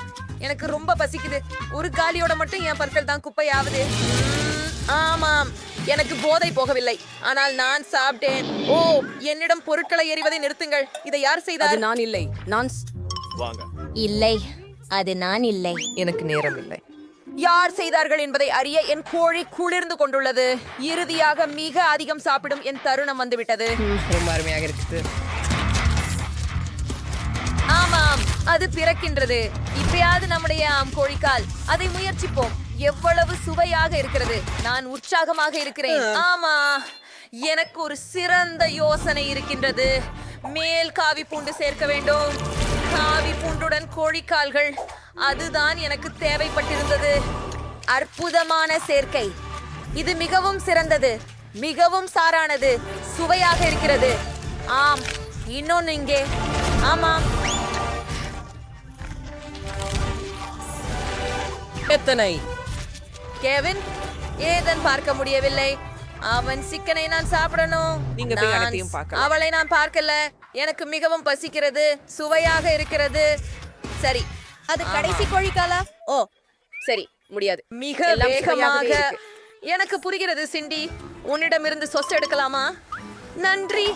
Speaker 10: எனக்கு ரொம்ப பசிக்குது. ஒரு காலியோட மட்டும் என் பற்கள் தான் குப்பையாவது. ஆமாம், எனக்கு போதை போகவில்லை, ஆனால் நான் சாப்பிட்டேன். ஓ, என்னிடம் பொருட்களை எறிவதை நிறுத்துங்கள். இதை யார் செய்தார்?
Speaker 2: நான் இல்லை. நான்
Speaker 7: இல்லை, அது நான் இல்லை.
Speaker 12: எனக்கு நேரம் இல்லை.
Speaker 10: யார் செய்தார்கள் என்பதை அறிய என் கோழி குளிர்ந்து கொண்டுள்ளது. இறுதியாக மிக அதிகம் சாப்பிடும் என் தருணம் வந்துவிட்டது.
Speaker 12: ரொம்ப அருமையாக இருக்குது.
Speaker 10: ஆமாம், அது பிறக்கின்றது. இப்பயாவது நம்முடைய கோழிக்கால். அதை முயற்சிப்போம். எவ்வளவு சுவையாக இருக்கிறது. நான் உற்சாகமாக இருக்கிறேன். ஆமா, எனக்கு ஒரு சிறந்த யோசனை இருக்கின்றது. மேல் காவி பூண்டு சேர்க்க வேண்டும். காவி பூண்டுடன் கோழிக்கால்கள், அதுதான் எனக்கு தேவைப்பட்டிருந்தது. அற்புதமான சேர்க்கை. இது மிகவும் சிறந்தது, மிகவும் சாரானது, சுவையாக இருக்கிறது. ஆம், இன்னொன்னு இங்கே. ஆமாம்,
Speaker 11: எத்தனை?
Speaker 10: கெவின், ஏதன் பார்க்க முடியவில்லை. அவன் சிக்கனை நான் சாப்பிடணும்.
Speaker 11: நீங்க போய் அனைத்தையும் பார்க்கலாம்.
Speaker 10: அவளை நான் பார்க்கல. எனக்கு மிகவும் பசிக்கிறது. சுவையாக இருக்கிறது. சரி,
Speaker 7: அது கடைசி கோழிக்காலா?
Speaker 11: ஓ, சரி, முடியாது.
Speaker 10: மிக
Speaker 11: எல்லாம்
Speaker 10: வேகமாக.
Speaker 11: சுவையாகவே இருக்கு.
Speaker 10: எனக்கு புரிகிறது சிண்டி. உன்னிடமிருந்து சொஸ் எடுக்கலாமா? நன்றி.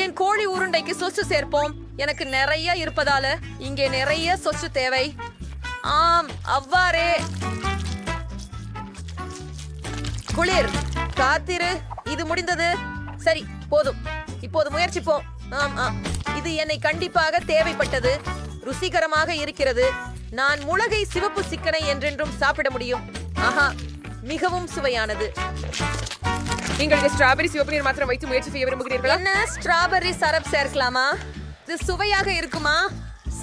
Speaker 10: என் கோழி உருண்டைக்கு சொச்சு சேர்ப்போம். எனக்கு நிறைய இருப்பதால இங்கே நிறைய சொச்சு தேவை. ஆம், அவ்வாறே. குளிர், காத்திரு. இது முடிந்தது. சரி, போதும். இப்போது முயற்சிப்போம். இது என்னை கண்டிப்பாக தேவைப்பட்டது. ருசிகரமாக இருக்கிறது. நான் முளகை சிவப்பு சிக்கனை என்றென்றும் சாப்பிட முடியும். ஆஹா, மிகவும் சுவையானது.
Speaker 2: நீங்கள் ஸ்ட்ராபெரி சிவப்பு நீர் மாத்திரம் வைத்து முயற்சி செய்ய விரும்புகிறீர்களா?
Speaker 10: என்ன, ஸ்ட்ராபெர்ரி சரப் சேர்க்கலாமா? இது சுவையாக இருக்குமா?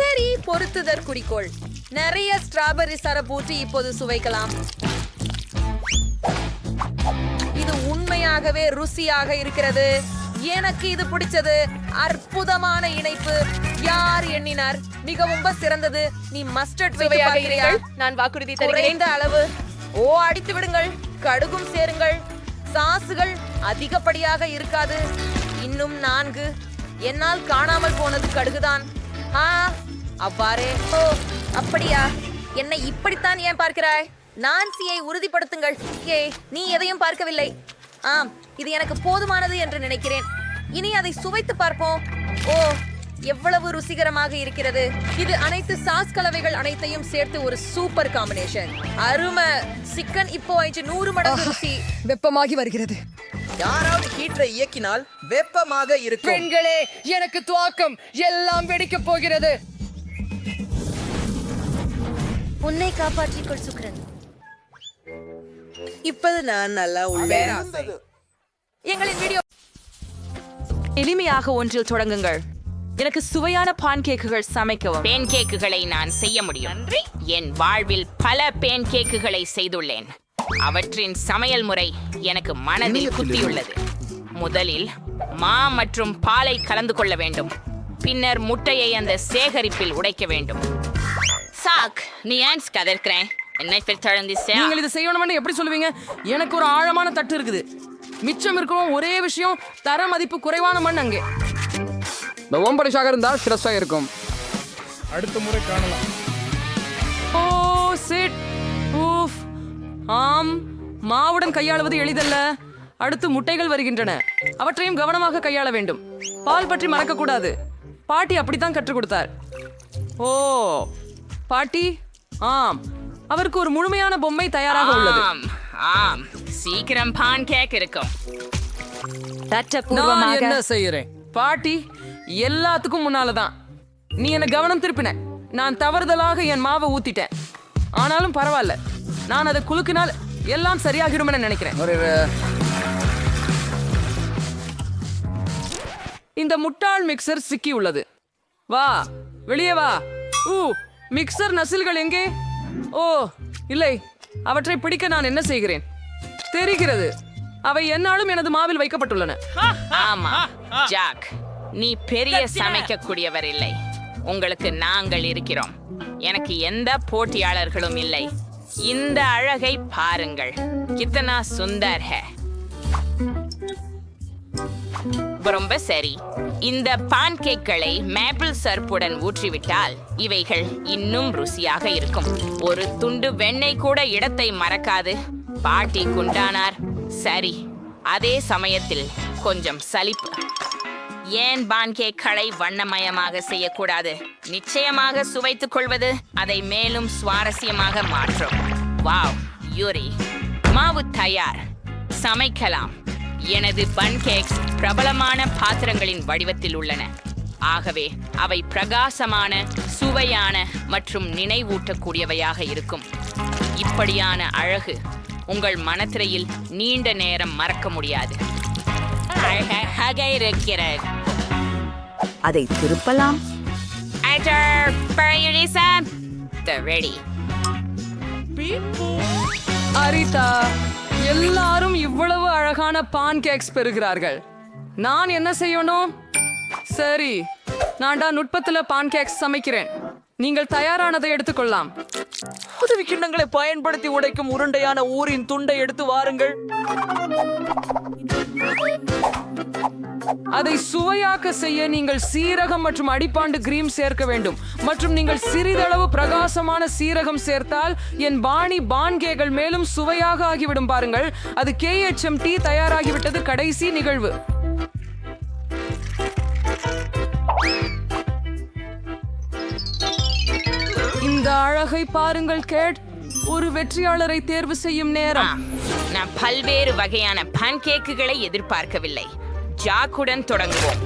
Speaker 10: சரி, பொறுத்துதற் குறிக்கோள். நிறைய ஸ்ட்ராபெர்ரி சரப் ஊற்றி இப்போது சுவைக்கலாம். இது உண்மையாகவே ருசியாக இருக்கிறது. எனக்கு இது பிடிச்சது. அற்புதமான இணைப்பு. யார் எண்ணினார்? மிகவும் சிறந்தது. நீ மஸ்டர்ட்
Speaker 2: சுவையாக நான் வாக்குறுதி தருகிறேன்.
Speaker 10: குறைந்த அளவு. ஓ, அடித்து விடுங்கள். கடுகும் சேருங்கள். சாசுகள் அதிகப்படியாக இருக்காது. இன்னும் 4. என்னால் காணாமல் போனது கடுகுதான். அவ்வாறே. ஓ, அப்படியா? என்னை இப்படித்தான் ஏன் பார்க்கிறாய்? நான்சியை உறுதிப்படுத்துங்கள். நீ எதையும் பார்க்கவில்லை. ஆம், இது எனக்கு போதுமானது என்று நினைக்கிறேன். இனி அதை சுவைத்து பார்ப்போம். ஓ, எவ்வளவு ருசிகரமாக இருக்கிறது. இது அனைத்து சாஸ் கலவைகள் அனைத்தையும் சேர்த்து ஒரு சூப்பர் காம்பினேஷன். அருமை. சிக்கன் இப்போ 100 மடங்கு ருசி.
Speaker 2: வெப்பமாகி வருகிறது.
Speaker 11: யாராவது ஹீட்டரை இயக்கினால் வெப்பமாக இருக்கும்.
Speaker 2: பெண்களே, எனக்கு துவாக்கம். எல்லாம் வெடிக்கப் போகிறது.
Speaker 7: உன்னை காப்பாற்றிக்கொள் சுக்ரன்.
Speaker 11: இப்போது நான் நல்லா உள்ளேன்.
Speaker 10: எங்களின் வீடியோ
Speaker 1: எளிமையாக ஒன்றில் தொடங்குங்கள். எனக்கு சுவையான பான் கேக்குகள் சமைக்கவும்.
Speaker 3: பேன் கேக்குகளை நான் செய்ய முடியும். என் வாழ்வில் பல பேன் கேக்குகளை செய்துள்ளேன். அவற்றின் சமையல் முறை எனக்கு மனதில் குத்தியுள்ளது. முதலில் மா மற்றும் பாலை கலந்து கொள்ள வேண்டும். பின்னர் முட்டையை அந்த சேகரிப்பில் உடைக்க வேண்டும். சாக், நீ ஏன் கதற்கிறேன்? என்னை
Speaker 2: நீங்கள் இதை செய்யணும்னு எப்படி சொல்லுவீங்க? எனக்கு ஒரு ஆழமான தட்டு இருக்குது. மிச்சம் இருக்கும் ஒரே விஷயம், தர மதிப்பு குறைவான மண். அங்கே
Speaker 6: இந்த ஓம்பரிஷாக இருந்தால் ஸ்ட்ரெஸ்ஸாக இருக்கும்.
Speaker 4: அடுத்த முறை காணலாம்.
Speaker 2: ஓ, சிட். ஊஃப். ஆம், மாவுடன் கையாளுவது எளிதல்ல. அடுத்து முட்டைகள் வருகின்றன. அவற்றையும் கவனமாக கையாள வேண்டும். பால் பற்றி மறக்கக்கூடாது. பாட்டி அப்படித்தான் கற்றுக் கொடுத்தார். ஓ, பாட்டி. ஆம், அவருக்கு ஒரு முழுமையான பொம்மை தயாராக உள்ளது.
Speaker 3: ஆம், சீக்கிரம் பான் கேக் இருக்கும்.
Speaker 2: நான் என்ன செய்யறேன் பாட்டி? எல்லாத்துக்கும் முன்னாலதான் நீ என்ன கவனம் திருப்பின. நான் தவறுதலாக என் மாவை ஊத்திட்டேன். ஆனாலும் பரவாயில்ல, நான் அதை குலுக்கினால் எல்லாம் சரியாகிடும் நினைக்கிறேன். இந்த முட்டாள் மிக்சர் சிக்கி உள்ளது. வா, வெளியே வா. மிக்சர் நசில்கள் எங்கே? ஓ இல்லை, அவற்றை பிடிக்க நான் என்ன செய்கிறேன் தெரிகிறது. அவை என்னாலும் எனது மாவில் வைக்கப்பட்டுள்ளன.
Speaker 3: ஆமா ஜாக், நீ பெரிய சமைக்கக்கூடியவர் இல்லை. உங்களுக்கு நாங்கள் இருக்கிறோம். எனக்கு எந்த போட்டியாளர்களும் இல்லை. இந்த அழகை பாருங்கள். கித்தனா சுந்தர் ஹே. ரொம்ப சரி. இந்த பான் கேக்களை மேப்பிள் சர்ப்புடன் ஊற்றிவிட்டால் இவைகள் இன்னும் ருசியாக இருக்கும். ஒரு துண்டு வெண்ணெய் கூட இடத்தை மறக்காது. பாட்டி குண்டானார். சரி, அதே சமயத்தில் கொஞ்சம் சலிப்பு. ஏன் பான் கேக்களை வண்ணமயமாக செய்யக்கூடாது? நிச்சயமாக சுவைத்துக் கொள்வது அதை மேலும் சுவாரஸ்யமாக மாற்றும். வாவ், யூரி, மாவு தயார். சமைக்கலாம். எனது பன் கேக்ஸ் பிரபலமான பாத்திரங்களின் வடிவத்தில் உள்ளன. ஆகவே அவை பிரகாசமான, சுவையான மற்றும் நினைவூட்டக்கூடியவையாக இருக்கும். இப்படியான அழகு உங்கள் மனத்திரையில் நீண்ட நேரம் மறக்க முடியாது. அழகாக இருக்கிறது.
Speaker 5: அதை திருப்பலாம்.
Speaker 3: ரெடி.
Speaker 2: அரிதா, எல்லாரும் இவ்வளவு அழகான பான் கேக்ஸ் பெறுகிறார்கள். நான் என்ன செய்யணும்? சரி, நான்டா நுட்பத்துல பான் கேக்ஸ் சமைக்கிறேன். நீங்கள் தயாரானதை எடுத்துக்கொள்ளலாம்.
Speaker 8: உதவி கிண்ணங்களை பயன்படுத்தி உடைக்கும் உருண்டையான ஊரின் துண்டை எடுத்து வாருங்கள்.
Speaker 2: அதை சுவையாக்க செய்ய நீங்கள் சீரகம் மற்றும் அடிப்பாண்டு கிரீம் சேர்க்க வேண்டும். மற்றும் நீங்கள் சிறிதளவு பிரகாசமான சீரகம் சேர்த்தால் என் பாணி பான்கேகள் மேலும் சுவையாக ஆகிவிடும். பாருங்கள், அது KHMT தயாராகிவிட்டது. கடைசி நிகழ்வு. இந்த அழகை பாருங்கள் கேட். ஒரு வெற்றியாளரை தேர்வு செய்யும் நேரம்.
Speaker 3: நான் பல்வேறு வகையான பான்கேக்குகளை எதிர்பார்க்கவில்லை. ஜாக்குடன் தொடங்குவோம்.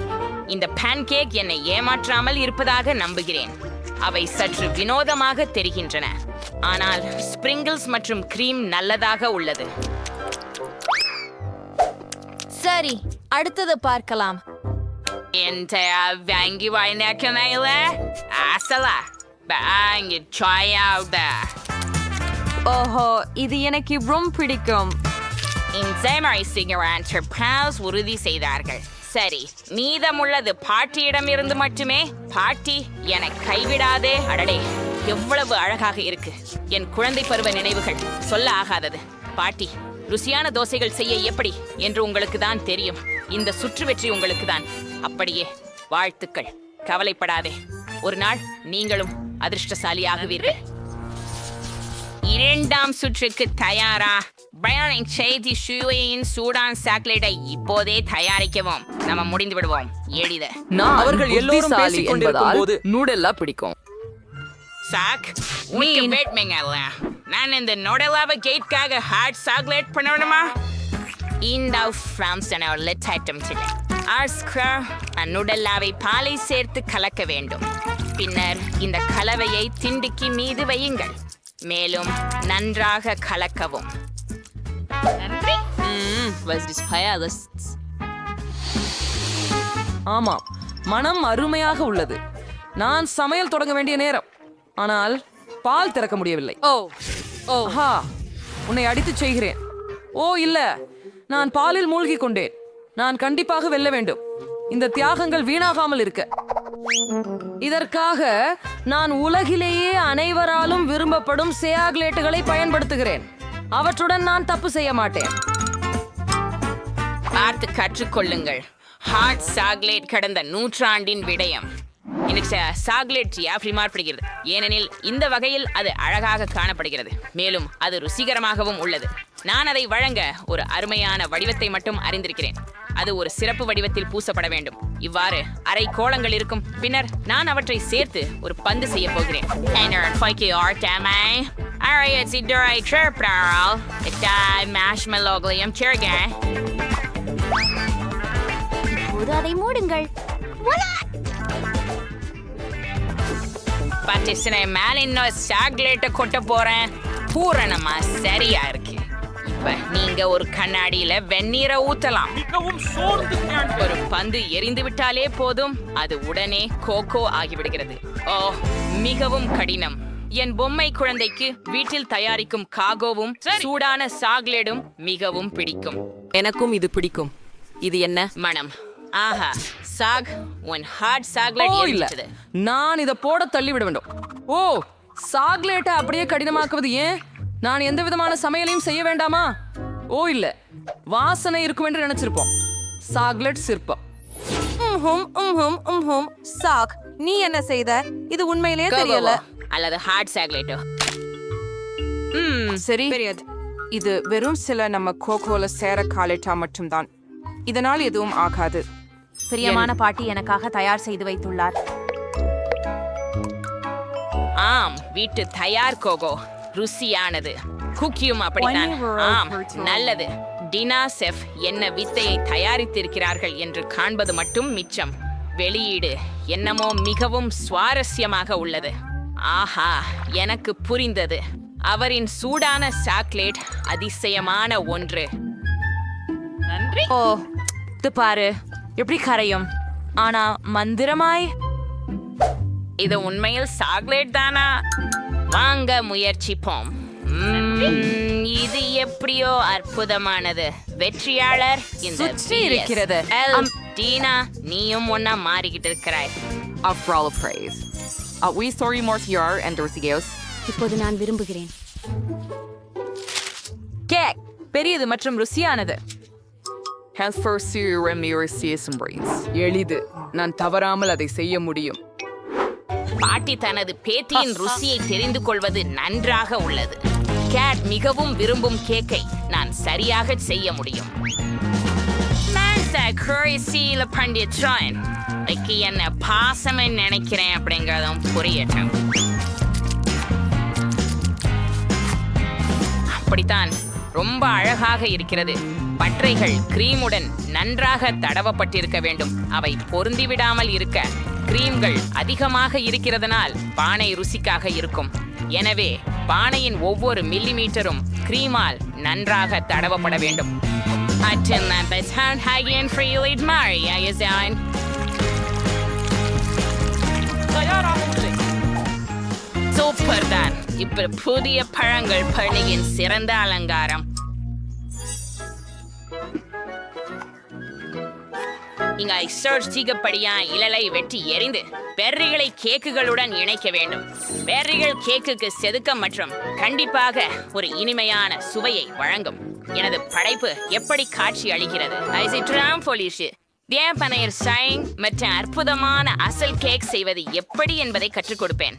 Speaker 3: இந்த பான்கேக் என்னை ஏமாற்றாமல் இருப்பதாக நம்புகிறேன். அவை சற்று வினோதமாக தெரிகின்றன, ஆனால் ஸ்பிரிங்கிள்ஸ் மற்றும் கிரீம் நல்லதாக உள்ளது.
Speaker 7: சரி, அடுத்தது பார்க்கலாம்.
Speaker 3: வாங்கி வாய்நாக்கமையில ஆசலா வாங்கி சாயாவுதா.
Speaker 7: ஓஹோ, இது எனக்கு ரொம்ப பிடிக்கும்.
Speaker 3: உறுதி செய்தார்கள். சரி, மீதமுள்ளது பாட்டியிடமிருந்து மட்டுமே. பாட்டி, என கைவிடாதே. அடடே, எவ்வளவு அழகாக இருக்கு. என் குழந்தை பருவ நினைவுகள் சொல்ல ஆகாதது. பாட்டி, ருசியான தோசைகள் செய்ய எப்படி என்று உங்களுக்கு தான் தெரியும். இந்த சுற்று வெற்றி உங்களுக்கு தான். அப்படியே வாழ்த்துக்கள். கவலைப்படாதே, ஒரு நாள் நீங்களும் அதிர்ஷ்டசாலியாகுவீர்கள். இரண்டாம் சுற்றுக்கு தயாரா? பயனின் செய்தி சுவையின் சூடான் சாக்லேட்டை இப்போதே தயாரிக்கவும். நம்ம முடிந்து விடுவோம். எளித.
Speaker 2: அவர்கள் எல்லோரும் பேசிக் கொண்டிருக்கும் போது நூடெல்லா பிடிக்கும்.
Speaker 3: சாக், உனக்கு வேட்மைங்கல்ல. நான் இந்த நூடெல்லாவை கேட்காக ஹாட் சாக்லேட் பண்ணணுமா? இந்த ஃப்ரான்ஸ் லெட் ஐட்டம் சில நூடெல்லாவை பாலை சேர்த்து கலக்க வேண்டும். பின்னர் இந்த கலவையை திண்டிக்கு மீது வையுங்கள். மேலும் நன்றாக கலக்கவும்.
Speaker 2: ஆமாம், மனம் அருமையாக உள்ளது. நான் சமையல் தொடங்க வேண்டிய நேரம். ஆனால் பால் திறக்க முடியவில்லை. ஓஹா, உன்னை அடித்து செய்கிறேன். ஓ இல்ல, நான் பாலில் மூழ்கி கொண்டேன். நான் கண்டிப்பாக வெல்ல வேண்டும். இந்த தியாகங்கள் வீணாகாமல் இருக்க. இதற்காக நான் உலகிலேயே அனைவராலும் விரும்பப்படும் சாக்லேட்டுகளை பயன்படுத்துகிறேன். அவற்றுடன் நான் தப்பு செய்ய மாட்டேன்.
Speaker 3: பார்த்து கற்றுக்கொள்ளுங்கள். ஹாட் சாக்லேட் கடந்த நூற்றாண்டின் விடயம். எனக்கு சாக்லேட் ஜியாஃப்ரி மாறுபடுகிறது, ஏனெனில் இந்த வகையில் அது அழகாக காணப்படுகிறது. மேலும் அது ருசிகரமாகவும் உள்ளது. நான் அதை வழங்க ஒரு அருமையான வடிவத்தை மட்டும் அறிந்திருக்கிறேன். அது ஒரு சிறப்பு வடிவத்தில் பூசப்பட வேண்டும். இவ்வாறு அரை கோளங்கள் இருக்கும். பின்னர் நான் அவற்றை சேர்த்து ஒரு பந்து செய்ய போகிறேன்.
Speaker 7: Alright, si durai trepral. Ita marshmallow-gளையும் சேர்ங்க.
Speaker 13: இப்போது அதை மூடுங்கள்.
Speaker 7: பட்டிசனை மேல இன்னும் சாக்லேட்டை கொட்ட போறேன். பூரணமா சரியா இருக்கு. இப்ப நீங்க ஒரு கண்ணாடியில வெந்நீரை ஊத்தலாம். ஒரு பந்து எரிந்து விட்டாலே போதும், அது உடனே கோகோ ஆகிவிடுகிறது. ஓ, மிகவும் கடினம். என் பொம்மை குழந்தைக்கு வீட்டில் தயாரிக்கும் காகோவும் சூடான சாக்லேடும் மிகவும் பிடிக்கும்.
Speaker 10: எனக்கும் இது பிடிக்கும். இது என்ன
Speaker 7: மனம்? ஆஹா, சாக், உன் ஹாட் சாக்லேட்
Speaker 2: ஓ இல்ல,
Speaker 7: எரிச்சது.
Speaker 2: நான் இதை போட தள்ளி விட வேண்டும். ஓ, சாக்லேட்டை அப்படியே கடினமாக்குவது ஏன்? நான் எந்த விதமான சமையலையும் செய்ய வேண்டாமா? ஓ இல்ல, வாசனை இருக்கும் என்று நினைச்சிருப்போம். சாக்லேட் சிற்பம்.
Speaker 10: சாக், நீ என்ன செய்த? இது உண்மையிலேயே தெரியல.
Speaker 7: அல்லது ஹாட் சாக்லேட்டோ?
Speaker 14: சரி, இது வெறும் சில நம்ம கோகோல சேர காலேட்டா மட்டும்தான். இதனால் எதுவும் ஆகாது.
Speaker 13: பிரியமான பாட்டி எனக்காக தயார் செய்து வைத்துள்ளார்.
Speaker 7: ஆம், வீட்டு தயார் கோகோ ருசியானது. குக்கியும் அப்படித்தான். ஆம், நல்லது. டினா செஃப் என்ன வித்தையை தயாரித்திருக்கிறார்கள் என்று காண்பது மட்டும் மிச்சம். வெளியீடு என்னமோ மிகவும் சுவாரஸ்யமாக உள்ளது. ஆஹா, எனக்கு புரிந்தது. அவரின் சூடான சாக்லேட் அதிசயமான ஒன்று. நன்றி.
Speaker 1: ஓ, இது பாரு எப்படி கரையும். ஆனா மந்திரமாய்
Speaker 7: இது உண்மையில் சாக்லேட் தானா? வாங்க முயற்சிப்போம். இது எப்படியோ அற்புதமானது. வெற்றியாளர் இந்த
Speaker 14: சுற்றி இருக்கிறது.
Speaker 7: டீனா, நீயும் ஒன்னா மாறிக்கிட்டு இருக்கிறாய்.
Speaker 14: After all praise. We sorry more here and Dorcios.
Speaker 13: இப்போது நான் விரும்புகிறேன்.
Speaker 1: கேக் பெரியது மற்றும் ருசியானது.
Speaker 14: எளிது. நான் தவறாமல் அதை செய்ய முடியும்.
Speaker 7: பாட்டி தனது பேத்தியின் ருசியை தெரிந்து கொள்வது நன்றாக உள்ளது. கேட் மிகவும் விரும்பும் கேக்கை நான் சரியாக செய்ய முடியும். என்ன பாசம் நினைக்கிறேன் அப்படிங்கறதும் புரியட்டும். அப்படித்தான், ரொம்ப அழகாக இருக்கிறது. பற்றைகள் கிரீமுடன் நன்றாக தடவப்பட்டிருக்க வேண்டும். அவை பொருந்திவிடாமல் இருக்க கிரீம்கள் அதிகமாக இருக்கிறதனால் பானை ருசிக்காக இருக்கும். எனவே பானையின் ஒவ்வொரு மில்லிமீட்டரும் கிரீமால் நன்றாக தடவப்பட வேண்டும். சூப்பர் தான். இப்ப புதிய பழங்கள் பணியின் சிறந்த அலங்காரம். இங்க சீகப்படியா இலலை வெட்டி எறிந்து பெர்ரிகளை கேக்குகளுடன் இணைக்க வேண்டும். பெர்ரிகள் கேக்குக்கு செதுக்கம் மற்றும் கண்டிப்பாக ஒரு இனிமையான சுவையை வழங்கும். எனது படைப்பு எப்படி காட்சி அளிக்கிறது? வேப்பனையர் சைங் மற்றும் அற்புதமான அசல் கேக் செய்வது எப்படி என்பதை கற்றுக் கொடுப்பேன்.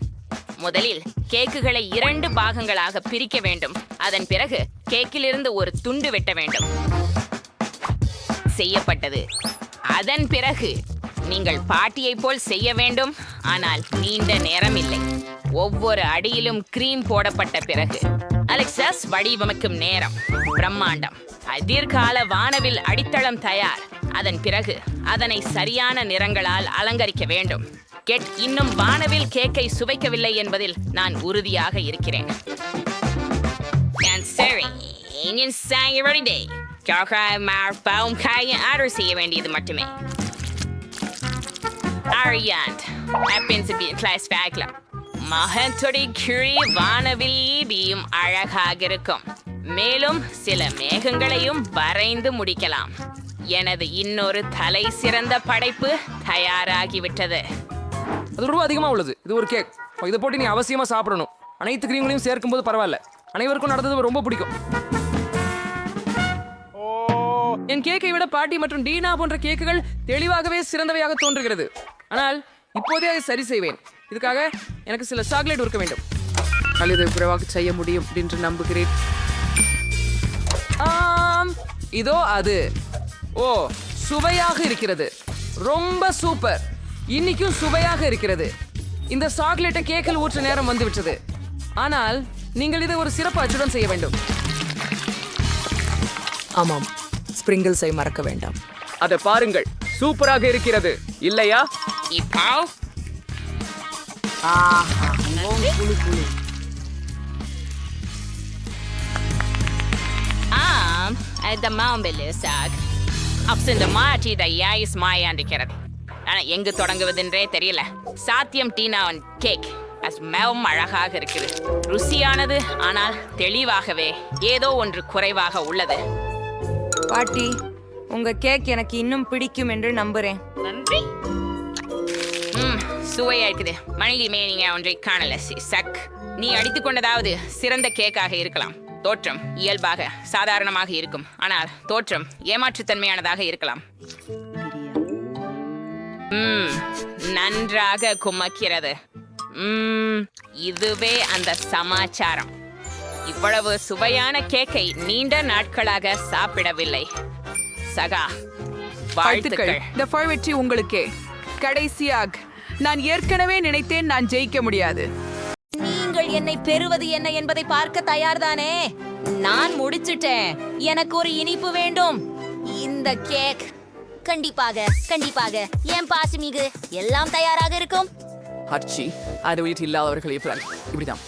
Speaker 7: முதலில் கேக்குகளை 2 பாகங்களாக பிரிக்க வேண்டும். அதன் பிறகு கேக்கிலிருந்து ஒரு துண்டு வெட்ட வேண்டும். செய்யப்பட்டது. அதன் பிறகு நீங்கள் பாட்டியை போல் செய்ய வேண்டும், ஆனால் நீண்ட நேரம் இல்லை. ஒவ்வொரு அடியிலும் கிரீம் போடப்பட்ட பிறகு அலெக்சஸ் வடிவமைக்கும் நேரம் பிரம்மாண்டம். எதிர்கால வானவில் அடித்தளம் தயார். அதன் பிறகு அதனை சரியான நிறங்களால் அலங்கரிக்க வேண்டும். கெட் இன்னும் வானவில் கேக்கை சுவைக்கவில்லை என்பதில் நான் உறுதியாக இருக்கிறேன். ஆர்டர் செய்ய வேண்டியது மட்டுமே. மகத்துடைய கிழி வானவில் அழகாக இருக்கும். மேலும் சில மேகங்களையும் வரைந்து முடிக்கலாம். எனது இன்னொரு தலை சிறந்த படைப்பு தயாராகிவிட்டது.
Speaker 2: அது ரொம்ப அதிகமா உள்ளது. இது ஒரு கேக். இதை போட்டு நீ அவசியமா சாப்பிடணும். அனைத்து கிரீம்களையும் சேர்க்கும் போது பரவாயில்ல. அனைவருக்கும் நடந்தது ரொம்ப பிடிக்கும். என் கேக்கை விட பாட்டி மற்றும் டீனா போன்ற கேக்குகள் தெளிவாகவே சிறந்தவையாக தோன்றுகிறது. ஆனால் இப்போதே அதை சரி செய்வேன். இதுக்காக எனக்கு சில சாக்லேட் இருக்க வேண்டும்.
Speaker 14: அல்லது குறைவாக செய்ய முடியும் என்று நம்புகிறேன்.
Speaker 2: இதோ அது. ஓ, சுவையாக இருக்கிறது. ரொம்ப சூப்பர். இன்னைக்கும் சுவையாக இருக்கிறது. இந்த சாக்லேட்டை கேக்கில் ஊற்ற நேரம் வந்துவிட்டது. ஆனால் நீங்கள் இதை ஒரு சிறப்பு அச்சுடன் செய்ய வேண்டும்.
Speaker 10: ஆமாம், ஸ்பிரிங்கிள்ஸை மறக்க வேண்டாம்.
Speaker 6: அதை பாருங்கள், சூப்பராக இருக்கிறது இல்லையா?
Speaker 7: இப்போ இந்த மாம்பெல்லிசாக் இந்த மாற்றி இதை யாயிஸ் மாயாண்டிக்கிறது. ஆனால் எங்கு தொடங்குவதென்றே தெரியல. சாத்தியம் டீனாவின் கேக் மிகவும் அழகாக இருக்குது, ருசியானது, ஆனால் தெளிவாகவே ஏதோ ஒன்று குறைவாக உள்ளது.
Speaker 10: பாட்டி, உங்க கேக் எனக்கு இன்னும் பிடிக்கும் என்று நம்புறேன்.
Speaker 7: நன்றி. சுவையா இருக்குது. மணிலிமே நீங்க ஒன்றை காணல சக். நீ அடித்துக் கொண்டதாவது சிறந்த கேக்காக இருக்கலாம். தோற்றம் இயல்பாக சாதாரணமாக இருக்கும், ஆனால் தோற்றம் ஏமாற்றுத்தன்மையானதாக இருக்கலாம். நன்றாக குமக்கிறது. இதுவே அந்த சமாச்சாரம். இவ்வளவு சுவையான கேக்கை நீண்ட நாட்களாக சாப்பிடவில்லை. சகா, வாழ்த்துக்கள்.
Speaker 14: இந்த வெற்றி உங்களுக்கே. கடைசியாக நான் ஏற்கனவே நினைத்தேன் நான் ஜெயிக்க முடியாது.
Speaker 13: நீங்கள் என்னை பெறுவது என்ன என்பதை பார்க்க தயார்தானே? நான் முடிச்சிட்டேன். எனக்கு ஒரு இனிப்பு வேண்டும். இந்த கேக் கண்டிப்பாக கண்டிப்பாக என் பாசுமிகு எல்லாம் தயாராக இருக்கும்.
Speaker 2: ஹர்ச்சி, அது வீட்டில் இல்லாதவர்கள் இப்படிதான்.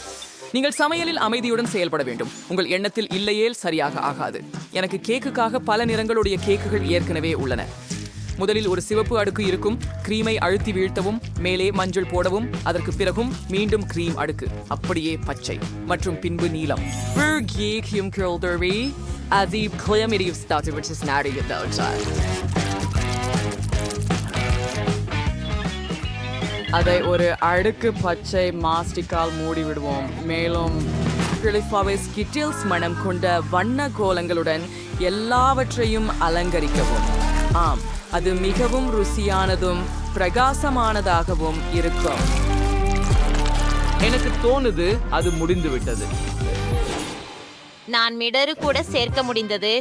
Speaker 2: நீங்கள் சமையலில் அமைதியுடன் செயல்பட வேண்டும். உங்கள் எண்ணத்தில் இல்லையேல் சரியாக ஆகாது. எனக்கு கேக்குக்காக பல நிறங்களுடைய கேக்குகள் ஏற்கனவே உள்ளன. முதலில் ஒரு சிவப்பு அடுக்கு இருக்கும். கிரீமை அழுத்தி வீழ்த்தவும், மேலே மஞ்சள் போடவும், அதற்கு பிறகும் மீண்டும் கிரீம் அடுக்கு, அப்படியே பச்சை மற்றும் பின்பு நீலம். அதை ஒரு அடுக்கு பச்சை மாஸ்டிக்கால் மூடி விடுவோம். மேலும் ஸ்கிட்டில்ஸ் மனம் கொண்ட வண்ண கோலங்களுடன் எல்லாவற்றையும் அலங்கரிக்கவும். ஆம், அது மிகவும் ருசியானதும் பிரகாசமானதாகவும் இருக்கும்.
Speaker 6: எனக்கு தோணுது அது முடிந்து விட்டது.
Speaker 13: நான் மிடரு கூட சேர்க்க முடிந்தது.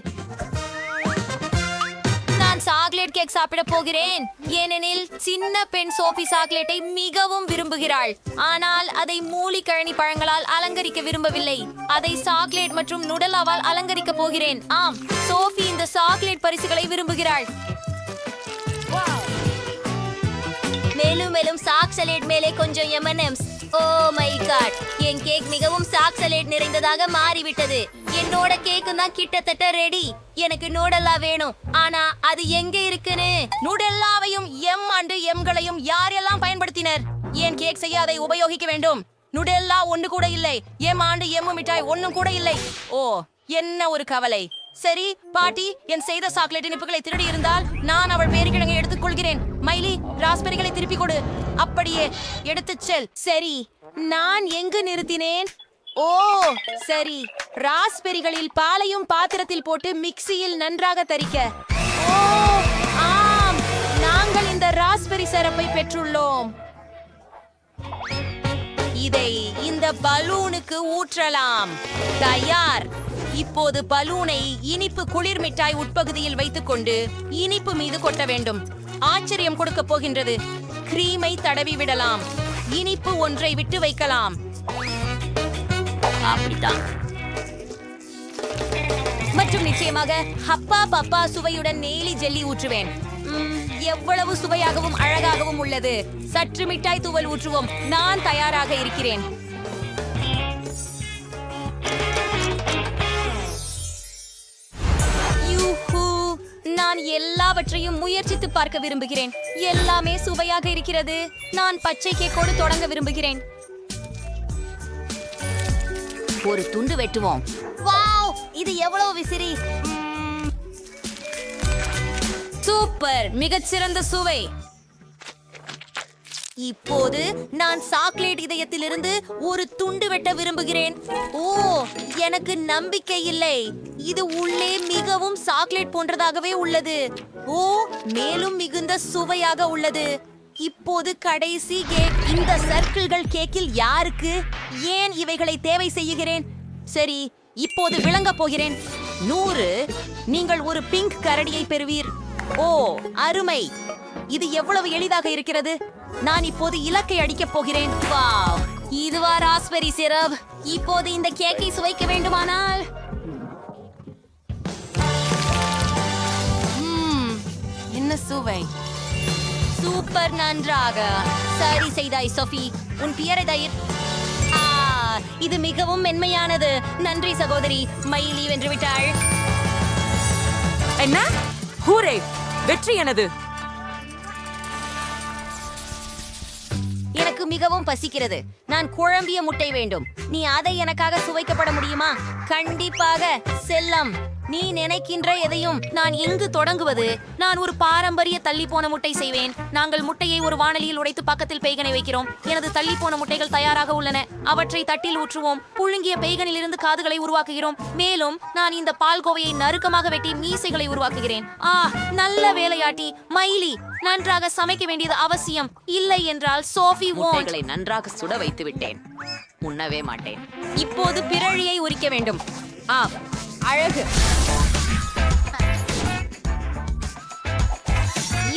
Speaker 13: நான் சாக்லேட் கேக் சாப்பிட போகிறேன், ஏனெனில் சின்ன பெண் சோஃபி சாக்லேட்டை மிகவும் விரும்புகிறாள். ஆனால் அதை மூலிகழனி பழங்களால் அலங்கரிக்க விரும்பவில்லை. அதை சாக்லேட் மற்றும் நுடலாவால் அலங்கரிக்க போகிறேன். ஆம், சோஃபி இந்த சாக்லேட் பரிசுகளை விரும்புகிறாள். மேலும் மேலும் சாக்லேட் மேலே கொஞ்சம் M&Ms. ஓ மை காட், என் கேக் மிகவும் சாக்லேட் நிறைந்ததாக மாறிவிட்டது. என்னோட கேக்கு தான் கிட்டத்தட்ட ரெடி. எனக்கு நூடல்லா வேணும், ஆனா அது எங்க இருக்குன்னு? நூடல்லாவையும் M&Mகளையும் யாரெல்லாம் பயன்படுத்தினர்? என் கேக் செய்ய அதை உபயோகிக்க வேண்டும். நூடல்லா ஒன்று கூட இல்லை, M&M மிட்டாய் ஒன்னும் கூட இல்லை. ஓ, என்ன ஒரு கவலை. சரி பாட்டி, என் செய்த சாக்லேட் இனிப்புகளை திருடி இருந்தால் நான் அவள் பேரிக்கிழங்கை எடுத்துக் கொள்கிறேன். மைலி, ராஸ்பெரிகளை திருப்பி கொடு. அப்படியே எடுத்துச் செல். சரி, நான் எங்கு நிறுத்தினேன்? ஓ சரி, ராஸ்பெரிகளில் பாலையும் பாத்திரத்தில் போட்டு மிக்சியில் நன்றாக தரிக்க. ஓ ஆம், நாங்கள் இந்த ராஸ்பெரி சிரப்பை பெற்றுள்ளோம். இதை இந்த பலூனுக்கு ஊற்றலாம். தயார். இப்போது பலூனை இனிப்பு குளிர் மிட்டாய் உட்பகுதியில் வைத்துக்கொண்டு இனிப்பு மீது கொட்ட வேண்டும். ஆச்சரியம் கொடுக்க போகின்றது. கிரீமை தடவி விடலாம். இனிப்பு ஒன்றை விட்டு வைக்கலாம். அப்படித்தான். மற்றும் நிச்சயமாக ஹப்பா பப்பா சுவையுடன் நெய்லி ஜெல்லி ஊற்றுவேன். எவ்வளவு சுவையாகவும் அழகாகவும் உள்ளது. சற்று மிட்டாய் தூவல் ஊற்றுவோம். நான் தயாராக இருக்கிறேன். நான் எல்லாவற்றையும் முயற்சித்து பார்க்க விரும்புகிறேன். எல்லாமே சுவையாக இருக்கிறது. நான் பச்சை கேக்கோடு தொடங்க விரும்புகிறேன். ஒரு துண்டு வெட்டுவோம். வாவ், இது எவ்வளவு விசிறி. சூப்பர், மிகச்சிறந்த சுவை. இப்போது நான் சாக்லேட் இதயத்திலிருந்து ஒரு துண்டு வெட்ட விரும்புகிறேன். ஓ, எனக்கு நம்பிக்கை இல்லை. இது உள்ளே மிகவும் சாக்லேட் போன்றதாகவே உள்ளது. ஓ, மேலும் மிகுந்த சுவையாக உள்ளது. இப்போது கடைசி கேக். இந்த சர்க்கிள்கள் கேக்கில் யாருக்கு? ஏன் இவைகளை தேவை செய்கிறேன்? சரி, இப்போது விளங்க போகிறேன். 100. நீங்கள் ஒரு பிங்க் கரடியை பெறுவீர். ஓ அருமை, இது எவ்வளவு எளிதாக இருக்கிறது. நான் இப்போது இலக்கை அடிக்கப் போகிறேன். வாவ், இதுவா ராஸ்பெரி சிரப்? இப்போது இந்த கேக்கை சுவைக்க வேண்டுமானால்
Speaker 14: என்ன சுவை!
Speaker 13: சூப்பர், நன்றாக சரி செய்தாய் சோஃபி. உன் பியரை தயிர். இது மிகவும் மென்மையானது. நன்றி சகோதரி. மயிலி வென்று விட்டாள்.
Speaker 2: என்ன? ஹூரே! வெற்றி எனது.
Speaker 13: எனக்கு மிகவும் பசிக்கிறது. நான் குழம்பிய முட்டை வேண்டும். நீ அதை எனக்காக சுவைக்கப்பட முடியுமா? கண்டிப்பாக செல்லம். நீ நினைக்கின்ற எதையும் நான் எங்கு தொடங்குவது? நான் ஒரு பாரம்பரிய தள்ளி போன முட்டை செய்வேன். நாங்கள் முட்டையை ஒரு வாணலியில் உடைத்து பக்கத்தில் பெய்கனை வைக்கிறோம். எனது தள்ளி போன முட்டைகள் தயாராக உள்ளன. அவற்றை தட்டில் ஊற்றுவோம். புழுங்கிய பெய்கனில் இருந்து காதுகளை உருவாக்குகிறோம். மேலும் நான் இந்த பால்கோவையை நறுக்கமாக வெட்டி மீசைகளை உருவாக்குகிறேன். நல்ல வேலையாட்டி மயிலி. நன்றாக சமைக்க வேண்டியது அவசியம். இல்லை என்றால் சோஃபி
Speaker 3: முட்டைகளை நன்றாக சுட வைத்து விட்டேன். உண்ணவே மாட்டேன்.
Speaker 13: இப்போது பிறழியை உரிக்க வேண்டும். அழகு.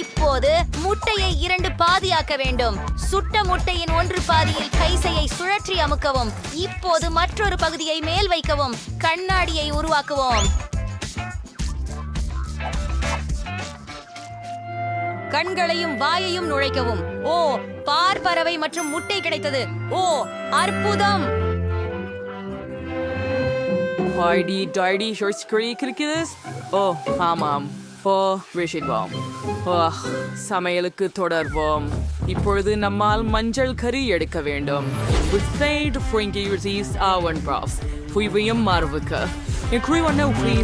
Speaker 13: இப்போது முட்டையை 2 பாதியாக்க வேண்டும். சுட்ட முட்டையின் 1 பாதியில் கைசையை சுழற்றி அமுக்கவும். இப்போது மற்றொரு பகுதியை மேல் வைக்கவும். கண்ணாடியை உருவாக்குவோம். கண்களையும் வாயையும் நுழைக்கவும். பார்பறவை மற்றும் முட்டை கிடைத்தது. அற்புதம்.
Speaker 2: ஹாய்டி டாய்டி ஷோர்ட்ஸ் இருக்கிறது. ஆமாம். விஷயம். சமையலுக்கு தொடர்வோம். இப்பொழுது நம்மால் மஞ்சள் கறி எடுக்க வேண்டும். மாறுவுக்கு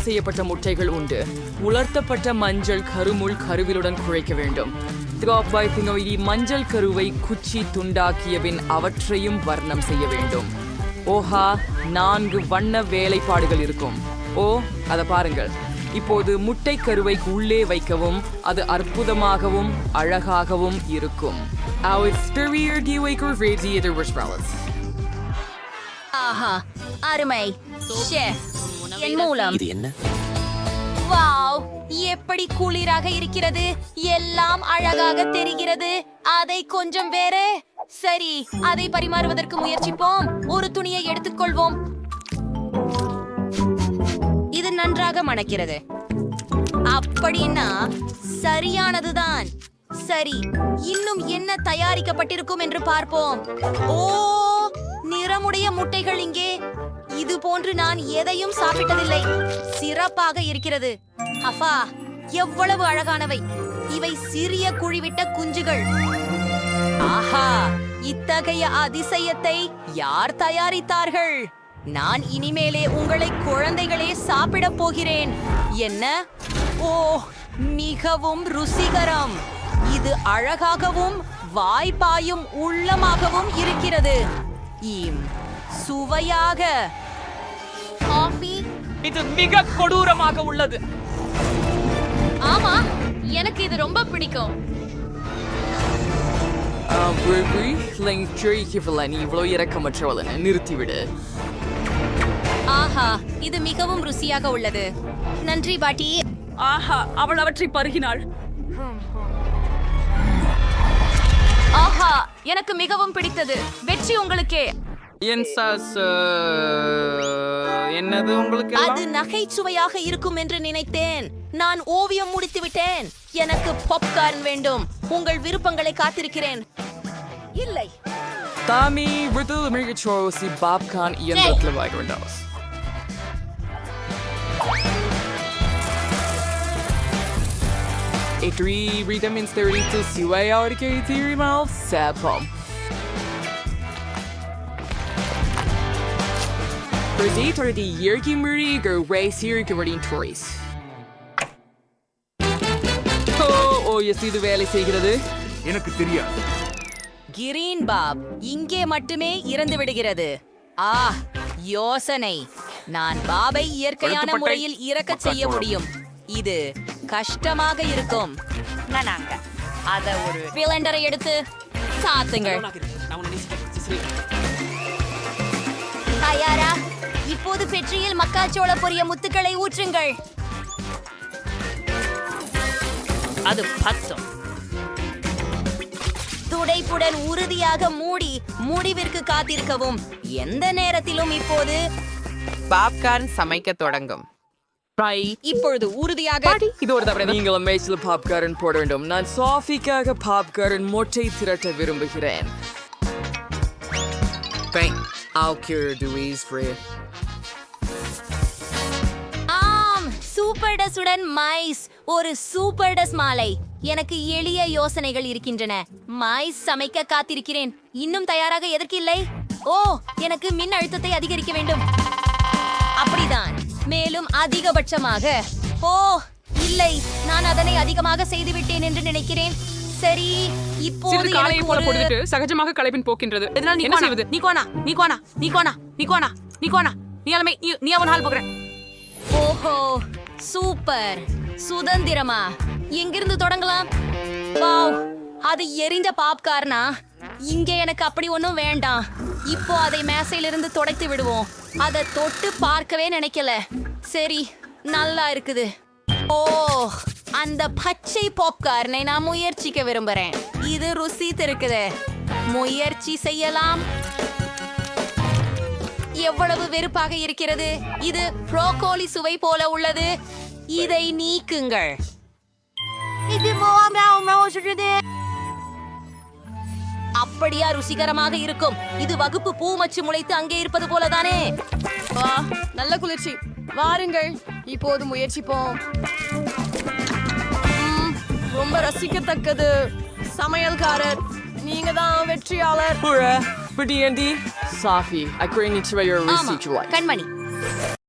Speaker 2: செய்யப்பட்ட முட்டைகள் உண்டு. உலர்த்தப்பட்ட மஞ்சள் கருமுள் கருவிலுடன் குழைக்க வேண்டும். மஞ்சள் கருவை குச்சி துண்டாக்கியபின் அவற்றையும் வர்ணம் செய்ய வேண்டும். 4 வண்ண வேலைப்பாடுகள் இருக்கும். அதை பாருங்கள். இப்போது முட்டை கருவை உள்ளே வைக்கவும். அது அற்புதமாகவும் அழகாகவும் இருக்கும்.
Speaker 13: அருமை. என் மூலம்
Speaker 8: இது என்ன?
Speaker 13: வாவ், எப்படி குளிராக இருக்கிறது. எல்லாம் அழகாக தெரிகிறது. அதை கொஞ்சம் வேறு. சரி, அதை பரிமாறுவதற்கு முயற்சிப்போம். ஒரு துணியை எடுத்துக்கொள்வோம். இது நன்றாக மணக்கிறது. அப்படின்னா சரியானதுதான். சரி, இன்னும் என்ன தயாரிக்கப்பட்டிருக்கும் என்று பார்ப்போம். நிறமுடைய முட்டைகள் இங்கே. இது போன்று நான் எதையும் சாப்பிட்டதில்லை. சிறப்பாக இருக்கிறது. அஃபா, எவ்வளவு அழகானவை. இவை சிறிய குழிவிட்ட குஞ்சுகள். இத்தகைய அதிசயத்தை யார் தயாரித்தார்கள்? நான் இனிமேலே உங்களை குழந்தைகளே சாப்பிடப் போகிறேன். என்ன? மிகவும் ருசிகரம். இது அழகாகவும் வாய்ப்பாயும் உள்ளமாகவும் இருக்கிறது. சுவையாக. காஃபி.
Speaker 2: இது மிக கொடூரமாக உள்ளது.
Speaker 13: ஆமா, எனக்கு இது ரொம்ப பிடிக்கும்.
Speaker 2: இவ்வளவு இறக்கமற்றவளன நிறுத்திவிடு.
Speaker 13: இது மிகவும் ருசியாக உள்ளது. நன்றி பாட்டி.
Speaker 5: அவள் அவற்றை பருகினாள்.
Speaker 13: எனக்கு மிகவும் பிடித்தது. வெற்றி உங்களுக்கே.
Speaker 2: என்னது உங்களுக்கு?
Speaker 13: அது நகைச்சுவையாக இருக்கும் என்று நினைத்தேன். நான் ஓவியம் முடித்து விட்டேன். எனக்கு பாப்கார்ன் வேண்டும். உங்கள் விருப்பங்களை காத்திருக்கிறேன். இல்லை,
Speaker 2: தாமி விருது மிகச்சோசி பாப்கார்ன் இயந்திரத்தில் வாங்கிவிட்டோம். விட்டமின்ஸ் தெரிவித்து சுவையாக தீர்மானம் சேப்பம். தொடர்ந்து இயற்கை முறைகள் சீர்கவரின் டோரிஸ். இது வேலை செய்கிறது.
Speaker 4: எனக்கு தெரியாது.
Speaker 13: கிரீன் பாப் இங்கே மட்டுமே இறந்து விடுகிறது. யோசனை. நான் பாபை இயற்கையான முறையில் இறக்கச் செய்ய முடியும். இது கஷ்டமாக இருக்கும். அத ஒரு பிளண்டரை எடுத்து சாத்துங்கள். தயாரா? இப்போது பெற்றியில் மக்காச்சோள பொரிய முத்துக்களை ஊற்றுங்கள்.
Speaker 7: அது பத்தும்.
Speaker 13: துடை உடன் உறுதியாக மூடி முடிவிற்கு காத்திருக்கவும். எந்த நேரத்திலும் இப்போது
Speaker 14: பாப்கார்ன் சமைக்க தொடங்கும்.
Speaker 3: இப்பொழுது உறுதியாக
Speaker 2: இது ஒரு தவறு. நீங்கள் மேட்ச்ல பாப்கார்ன் போட வேண்டும். நான் சாஃபிக்காக பாப்கார்ன் மொட்டை திரட்ட விரும்புகிறேன்.
Speaker 6: I'll cure Dewey's for you.
Speaker 13: ஆம், சூப்பர் டஸுடன் மைஸ். ஒரு சூப்பர் டஸ் மாலை. எனக்கு எளிய யோசனைகள் இருக்கின்றன. மைஸ் சமைக்க காத்திருக்கிறேன். இன்னும் தயாராக எதற்கு இல்லை? ஓ, எனக்கு மின் அழுத்தத்தை அதிகரிக்க வேண்டும். அப்படிதான். மேலும் அதிகபட்சமாக. ஓ இல்லை, நான் அதனை அதிகமாக செய்துவிட்டேன் என்று நினைக்கிறேன். சரி, இப்போது எனக்கு ஒரு
Speaker 1: சகஜமாக களைப்பின் போக்கின்றது. என்ன செய்வது?
Speaker 13: ஓஹோ, சூப்பர். சுதந்திரமா? எங்கிருந்து தொடங்கலாம்? வாவ், அது எரிந்த பாப்கார்னா? இங்கே எனக்கு அப்படி ஒன்றும் வேண்டாம். இப்போ அதை மேசையிலிருந்து துடைத்து விடுவோம். அதை தொட்டு பார்க்கவே நினைக்கல. சரி, நல்லா இருக்குது. ஓ, அந்த பச்சை பாப்கார்னை நான் முயற்சிக்க விரும்புறேன். இது ருசித்து இருக்குது. முயற்சி செய்யலாம். எவ்வளவு வெறுப்பாக இருக்கிறது. இது ப்ரோக்கோலி சுவை போல உள்ளது. இதை நீக்குங்கள். அப்படியா ருசிகரமாக இருக்கும். இது வகுப்பு பூ மச்சு முளைத்து அங்கே இருப்பது போலதானே.
Speaker 1: நல்ல குளிர்ச்சி. வாருங்கள், இப்போது முயற்சிப்போம். ரொம்ப ரசிக்கத்தக்கது. சமையல்காரர், நீங்க தான் வெற்றியாளர்.
Speaker 2: Pretty Andy, Safi, I create your
Speaker 13: ஆமா,
Speaker 2: receipt.
Speaker 13: கண்மணி.